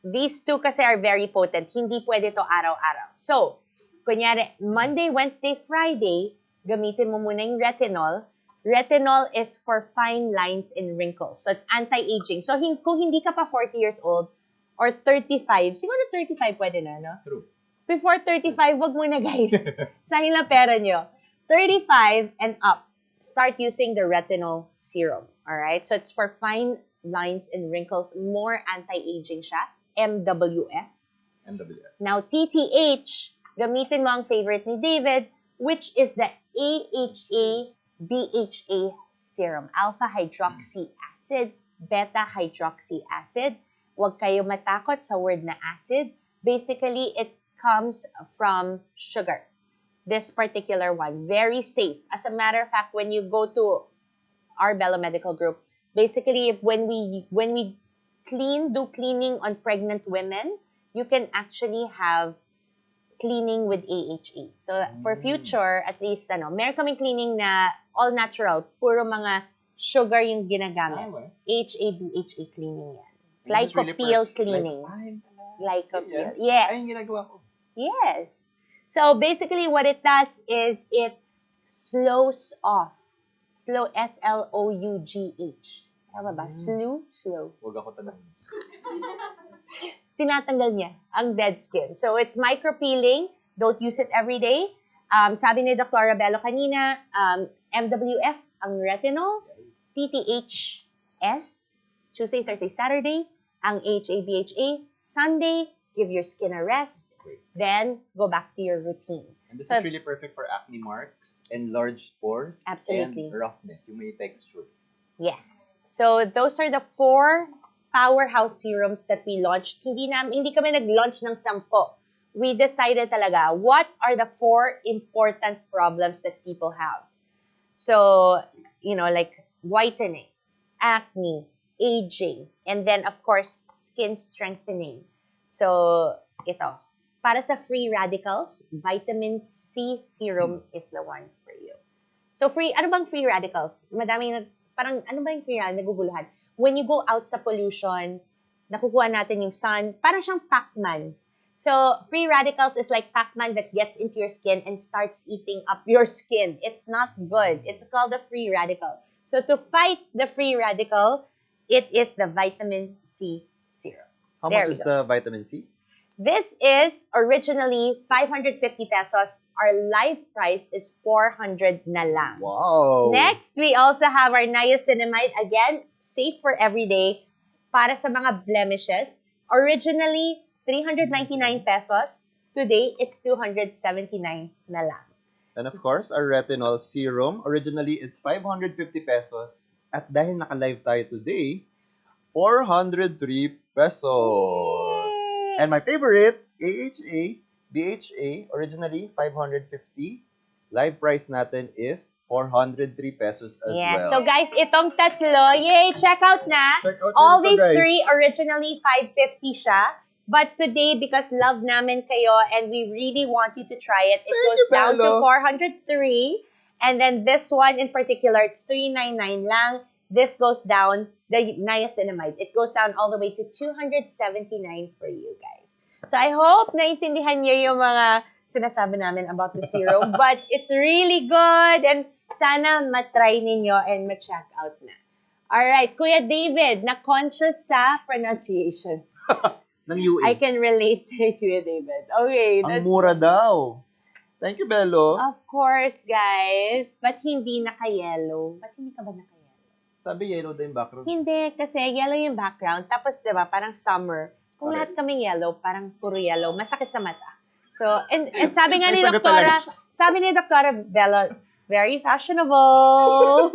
these two kasi are very potent. Hindi pwede to araw-araw. So, kunyari, Monday, Wednesday, Friday, gamitin mo muna yung retinol. Retinol is for fine lines and wrinkles. So, it's anti-aging. So, kung hindi ka pa 40 years old or 35, siguro 35 pwede na, no? True. Before 35, wag muna guys. Sayang lang pera nyo. 35 and up, start using the retinol serum. Alright? So, it's for fine lines and wrinkles. More anti-aging siya. MWF. MWF. Now, TTH, gamitin mo ang favorite ni David, which is the AHA-BHA serum. Alpha hydroxy acid, beta hydroxy acid. Huwag kayo matakot sa word na acid. Basically, it comes from sugar. This particular one, very safe. As a matter of fact, when you go to our Bello Medical Group, basically, when we do cleaning on pregnant women, you can actually have cleaning with AHA. So, for future, at least, meron kaming cleaning na all natural. Puro mga sugar yung ginagamit. AHA, BHA cleaning yan. Glycopil cleaning. Glycopil. Yes. Ay, yung ginagawa ko. Yes. So, basically, what it does is it slows off. Slow, S-L-O-U-G-H. Tama ba? Slow. Huwag ako tanongin. Tinatanggal niya ang dead skin. So, it's micropeeling. Don't use it every day. Sabi ni Dr. Bello kanina, MWF, ang retinol, TTHS, Tuesday, Thursday, Saturday, ang AHA, BHA, Sunday, give your skin a rest, then go back to your routine. And this So- is really perfect for acne marks, enlarged pores, Absolutely. and roughness. Yung may texture. Yes. So, those are the 4 powerhouse serums that we launched. Hindi kami nag-launch ng 10. We decided talaga, what are the 4 important problems that people have? So, like whitening, acne, aging, and then, of course, skin strengthening. So, ito. Para sa free radicals, vitamin C serum is the one for you. So, ano bang free radicals? Parang, ano ba yung free radicals? Naguguluhan. When you go out sa pollution, nakukuha natin yung sun, parang siyang Pac-Man. So, free radicals is like Pac-Man that gets into your skin and starts eating up your skin. It's not good. It's called a free radical. So, to fight the free radical, it is the vitamin C serum. How There much we is go. the vitamin C? This is originally 550 pesos. Our live price is 400 na lang. Wow! Next, we also have our niacinamide. Again, safe for everyday. Para sa mga blemishes. Originally, 399 pesos. Today, it's 279 na lang. And of course, our retinol serum. Originally, it's 550 pesos. At dahil naka-live tayo today, 403 pesos. And my favorite, AHA, BHA, originally 550. Live price natin is 403 pesos as Yeah. well. So guys, itong tatlo, yay, check out na. Check out All nito, these guys. 3, originally 550 siya. But today, because love namin kayo and we really want you to try it, it goes you, down to Bello. 403. And then this one in particular, it's 399 lang. This goes down, the niacinamide, it goes down all the way to 279 for you guys. So I hope naintindihan niyo yung mga sinasabi namin about the serum. But it's really good and sana matry ninyo and ma-check out na. Alright, Kuya David, na-conscious sa pronunciation. Ng UE. I can relate to Kuya David. Okay. Ang mura daw. Thank you, Bello. Of course, guys. But hindi naka-yellow. Ba't hindi ka ba naka-yellow? Sabi yellow din background. Hindi, kasi yellow yung background. Tapos, di ba, parang summer. Kung Correct. lahat kaming yellow, parang puro yellow. Masakit sa mata. So, and sabi nga ni May sagot Doktora, talaga siya. sabi ni Doktora Bella, very fashionable.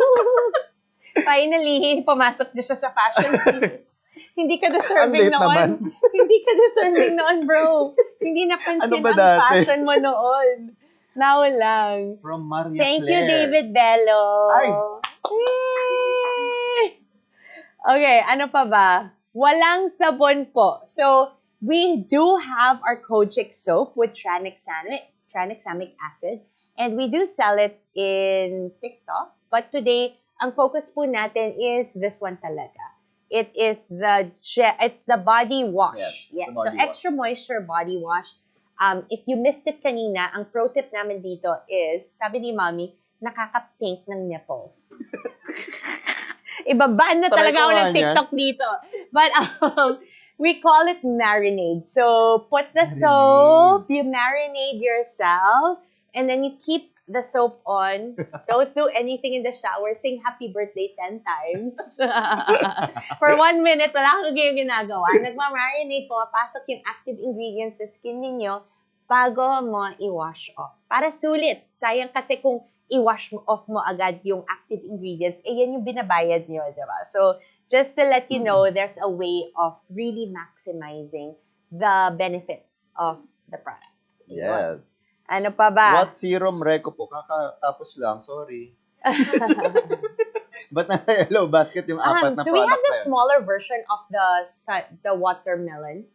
Finally, pumasok na siya sa fashion scene. Hindi ka deserving Ang late naman. noon. Hindi ka deserving noon, bro. Hindi napansin Ano ba ang dati? fashion mo noon. Now lang. From Maria Thank you, Claire. David Bello. Ay! Yay! Okay, ano pa ba? Walang sabon po. So, we do have our Kojic soap with tranexamic acid. And we do sell it in TikTok. But today, ang focus po natin is this one talaga. It is it's the body wash. Yes, the So body wash. extra moisture body wash. If you missed it kanina, ang pro tip namin dito is, sabi ni Mommy, nakaka-pink ng nipples. Ibaban na Try talaga ko ako nga ng TikTok dito. But we call it marinade. So put the soap, you marinade yourself, and then you keep the soap on. Don't do anything in the shower. Sing happy birthday 10 times. For 1 minute, wala kang ginagawa. Nagmamarinate, pumapasok yung active ingredients sa skin ninyo bago mo i-wash off. Para sulit. Sayang kasi kung i-wash off mo agad yung active ingredients, yan yung binabayad nyo, diba? So, just to let you know, there's a way of really maximizing the benefits of the product. Yes. Ano pa ba? What serum reco po? Kakatapos lang, sorry. Ba't nasa yellow basket yung apat na Do we have products the na yun? smaller version of the watermelon?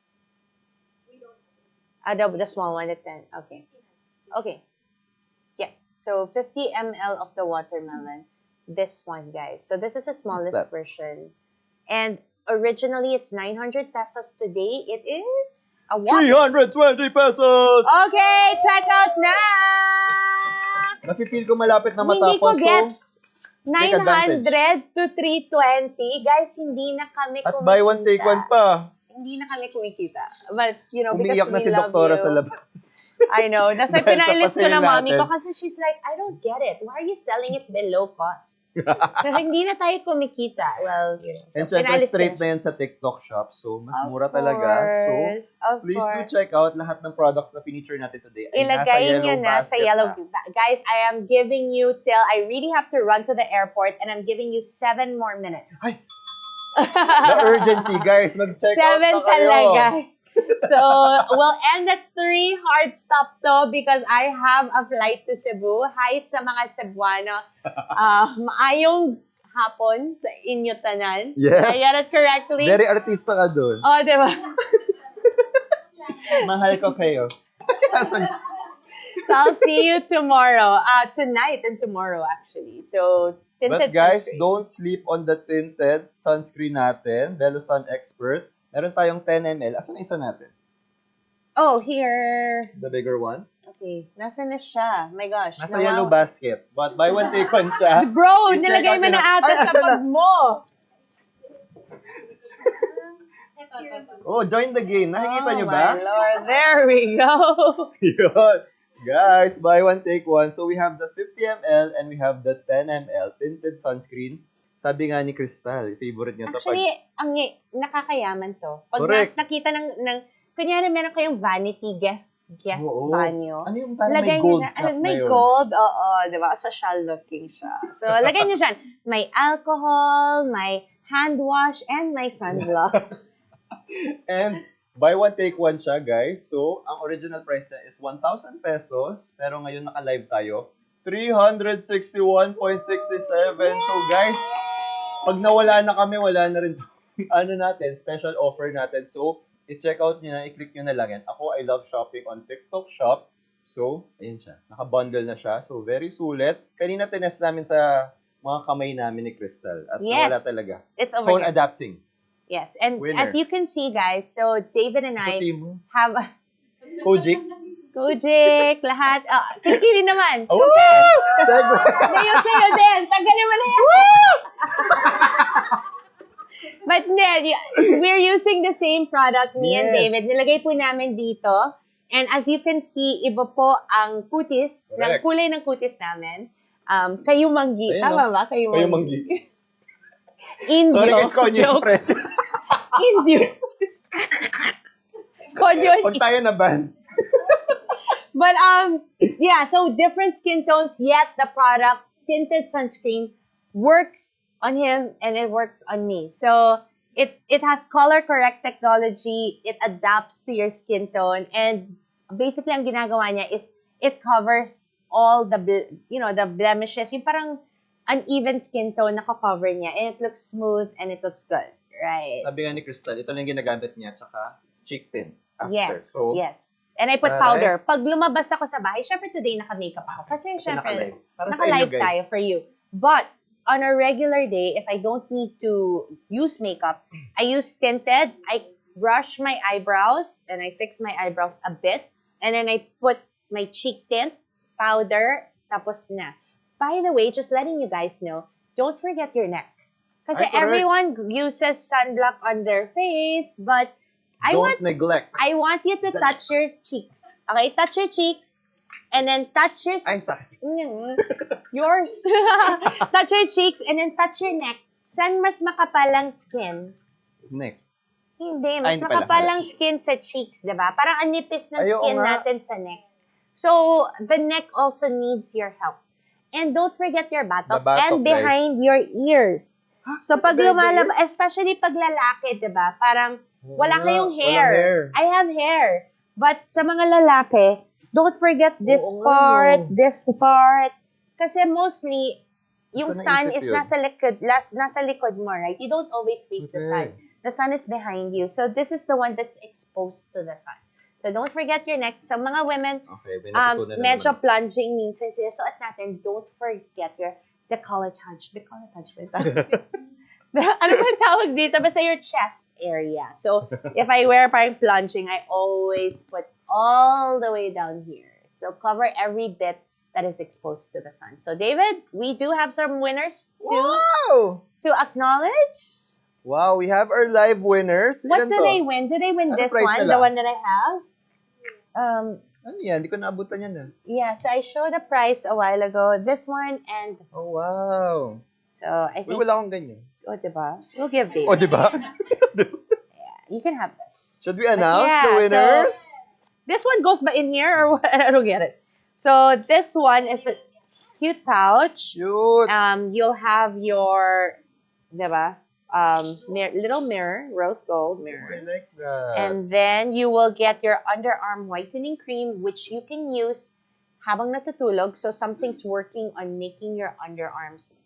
The small one, the 10. Okay. Okay. Yeah. So 50 ml of the watermelon. This one, guys. So this is the smallest that? version. And originally, it's 900 pesos. Today, it is a what? 320 pesos! Okay, check out na! Nafe-feel ko malapit na Hindi ko matapos. gets. take advantage. 900 to 320. Guys, hindi na kami At kumikita. buy one, take one pa. Hindi na kami kumikita. But, you know, Umiiyak because na we si love Doktora you. sa labas. I know. That's why Dahil sa pinailis ko na pasale mami ko natin. kasi she's like, I don't get it. Why are you selling it below cost? Kasi hindi na tayo kumikita. Well, you know. And So, syempre, pinaalis ko straight na. na yan sa TikTok shop. So, mas Of mura talaga. So, course, of please do course. check out lahat ng products na feature natin today. Ay Ilagay nyo na sa basket yellow. na. Guys, I am giving you till I really have to run to the airport and I'm giving you 7 more minutes. Ay! The urgency, guys. Mag-check out 7 na kayo. talaga. So, we'll end at 3 hard stop to because I have a flight to Cebu. Hi sa mga Cebuano. Maayong hapon sa inyo tanan. Yes. Did I get it correctly? Very artista ka dun. Oh, diba? Mahal ko kayo. So, I'll see you tomorrow. Tonight and tomorrow, actually. So, tinted But guys, sunscreen. don't sleep on the tinted sunscreen natin. Velo Sun Expert. Meron tayong 10 ml. Asan na isa natin? Oh, here. The bigger one? Okay. Nasaan na siya? My gosh. Nasa yellow basket. But buy one, take one siya. Bro, I-check nilagay out mo nila. na ata Ay, sa asan na? bag mo. Oh, join the game. Nakikita nyo ba? Oh my Lord. There we go. Yun. Guys, buy one, take one. So we have the 50 ml and we have the 10 ml tinted sunscreen. Sabi nga ni Crystal, favorite niya to. Actually, nakakayaman to. Pag Correct. nakita ng kunyari meron kayong vanity guest Oo. banyo. Ano yung parang Lagay may niyo gold dyan. cap na May yun? gold, oo, di ba? Social looking siya. So, lagay niyo dyan. May alcohol, may hand wash, and may sunblock. And buy one, take one siya, guys. So, ang original price niya is 1,000 pesos. Pero ngayon naka-live tayo, 361.67. So, guys, pag nawala na kami, wala na rin ano natin, special offer natin. So, i-check out nyo na, i-click nyo na lang yan. Ako, I love shopping on TikTok Shop. So, ayun siya. Naka-bundle na siya. So, very sulit. Kanina tinest namin sa mga kamay namin ni Crystal. At Yes. wala talaga. It's over Phone here. adapting. Yes. And Winner. as you can see, guys, so David and I Puti mo. have Kojic. Kojik, lahat. Kilikili naman. Oh, segue. Sayo din. Tanggalin mo na yan. But we're using the same product, me and Yes. David. Nilagay po namin dito. And as you can see, iba po ang kutis, ng Correct. kulay ng kutis namin. Kayumanggi. Ayun, Tama no? ba? Kayo manggi. Indio. Sorry guys, konyo yung Joke. friend. Indio. Konyo. Huwag tayo na ban. But yeah, so different skin tones, yet the product tinted sunscreen works on him and it works on me. So it has color correct technology, it adapts to your skin tone, and basically ang ginagawa niya is it covers all the the blemishes, yung parang uneven skin tone nako-cover niya, and it looks smooth and it looks good, right? Sabi nga ni Crystal, ito lang yung ginagamit niya, tsaka cheek tint. After. Yes, So, yes. And I put Alright. powder. Pag lumabas ako sa bahay, syempre today naka-makeup ako. Kasi syempre, naka-live. Para sa naka-live inyo, guys. tayo for you. But, on a regular day, if I don't need to use makeup, I use tinted, I brush my eyebrows, and I fix my eyebrows a bit, and then I put my cheek tint, powder, tapos na. By the way, just letting you guys know, don't forget your neck. Kasi Ay, correct. everyone uses sunblock on their face, but don't neglect. I want you to touch your cheeks. Okay, touch your cheeks. And then touch your... Ay, sorry. Yours. Touch your cheeks and then touch your neck. Saan mas makapal ang skin? Neck. Hindi, Ay, mas hindi pala. makapal ang skin sa cheeks, diba? Parang ang nipis ng Ay, oo skin nga. natin sa neck. So, the neck also needs your help. And don't forget your buttock, The buttock, and behind your ears. So, pag Behind the lumalabas, especially pag lalaki, diba? Parang wala kayong Walang hair. hair. I have hair. But sa mga lalaki, don't forget this Oo nga, part, no. this part. Kasi mostly, yung Ito sun naisip is yun. nasa likod mo, right? You don't always face the sun. Okay. The sun is behind you. So this is the one that's exposed to the sun. So don't forget your neck. Sa mga women, Okay, may natutunan na medyo naman. plunging minsan sinusuot natin. Don't forget your decolletage. Decolletage ba ito? Ano ba yung tawag dito? Basta your chest area. So, if I wear parang plunging, I always put all the way down here. So, cover every bit that is exposed to the sun. So, David, we do have some winners Wow! to acknowledge. Wow, we have our live winners. What Ilan did to? they win? Did they win Ano this prize one? nila? The one that I have? Ano yan? Hindi ko naabutan yan ah. Yeah, so I showed the price a while ago. This one and this one. Oh, wow. So, I Uy, think, wala akong ganyan. oh, diba? We'll give David. Oh, di ba? You can have this. Should we announce yeah, the winners? This one goes ba in here or what? I don't get it. So this one is a cute pouch. Cute. You'll have your, diba? Little mirror, rose gold I mirror. like that. And then you will get your underarm whitening cream, which you can use habang natutulog. So something's working on making your underarms,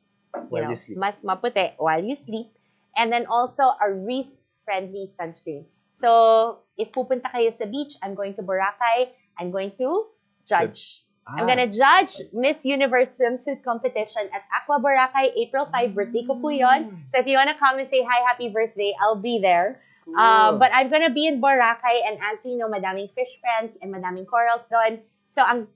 While you sleep. mas maputi while you sleep. And then also a reef-friendly sunscreen. So if pupunta kayo sa beach, I'm going to Boracay, I'm going to judge. I'm gonna judge Miss Universe Swimsuit Competition at Aqua Boracay, April 5. Birthday ko po yun. So if you wanna come and say hi, happy birthday, I'll be there. But I'm gonna be in Boracay, and as we know, madaming fish friends and madaming corals doon. So ang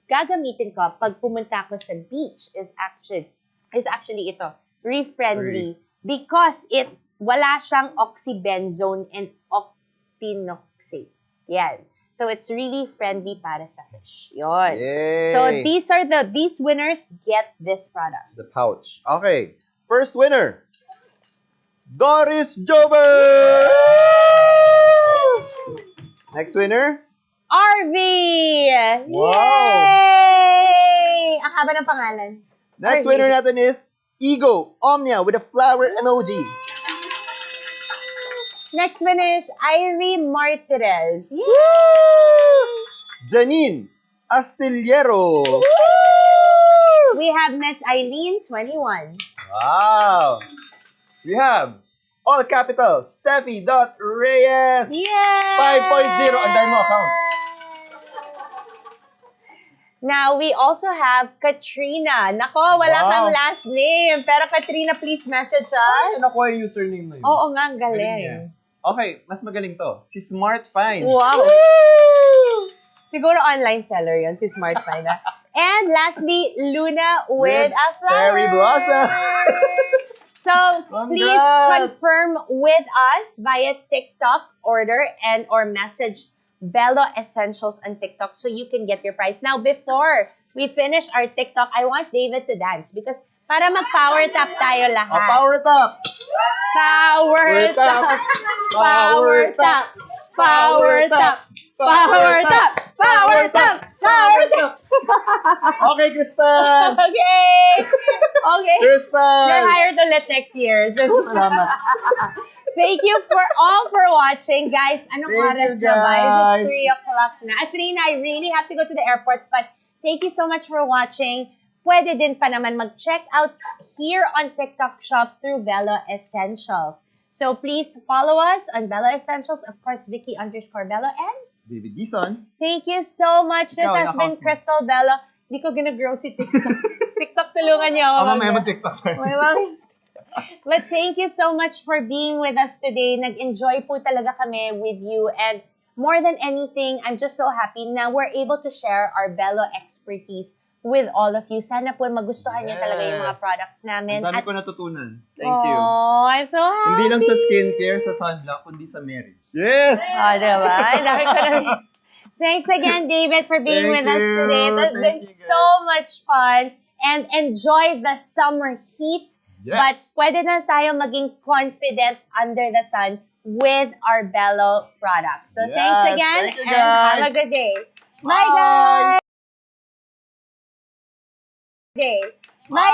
gagamitin ko pag pumunta ako sa beach is actually ito, reef-friendly. Because wala siyang oxybenzone and octinoxate. Yan. So it's really friendly para sa fish. Yon. Yay! So these winners get this product. The pouch. Okay. First winner. Doris Jover! Next winner. RV! Wow! Yay! Ang haba ng pangalan. Next RV. winner natin is Ego Omnia with a flower emoji. Next one is Irie Martirez. Yay! Janine Astillero. We have Miss Eileen, 21. Wow! We have all capital Steffi.Reyes. Yay! 5.0. Ang dami mo account. Now, we also have Katrina. Nako, wala Wow. kang last name. Pero Katrina, please message us. Ano ko yung username na yun? Oo nga, ang Galing galing. niya. Okay, mas magaling to. Si Smart Find. Wow. Siguro online seller yun, si Smart Find. And lastly, Luna with a flower. Cherry Blossom. So, please Congrats. confirm with us via TikTok order and or message Bello Essentials on TikTok so you can get your prize. Now, before we finish our TikTok, I want David to dance because para mag-power tap tayo lahat. Power it up. Power tap. Power tap. Power tap. Power tap. Power tap. Power tap. Okay, Crystal. Okay. Okay. Crystal. You're hired ulit next year. Salamat. Thank you all for watching. Guys, anong Thank oras you, na ba? Is guys. it 3 o'clock na? At 3 na, I really have to go to the airport. But thank you so much for watching. Pwede din pa naman mag-check out here on TikTok Shop through Bello Essentials. So please follow us on Bello Essentials. Of course, Vicky_Bello. And David Dison. thank you so much. This Ikaw, has been account mo. Crystal Bello. Hindi ko ginagrow si TikTok. TikTok, tulungan niyo ako. Mamaya mag-TikTok. May mami. But thank you so much for being with us today. Nag-enjoy po talaga kami with you. And more than anything, I'm just so happy na we're able to share our Bello expertise with all of you. Sana po magustuhan niyo talaga yung mga Yes. products namin. Ang dami ko natutunan. Thank you. Oh, I'm so happy. Hindi lang sa skincare, sa sunblock, kundi sa marriage. Yes! Oh, diba? Ang dami ko na. Thanks again, David, for being Thank with us you. today. It has Thank been you, guys. so much fun. And enjoy the summer heat. Yes. But pwede na tayo maging confident under the sun with our Bello products. So Yes, thanks again thank you, and have a guys. good day. Bye. Bye, guys! Bye.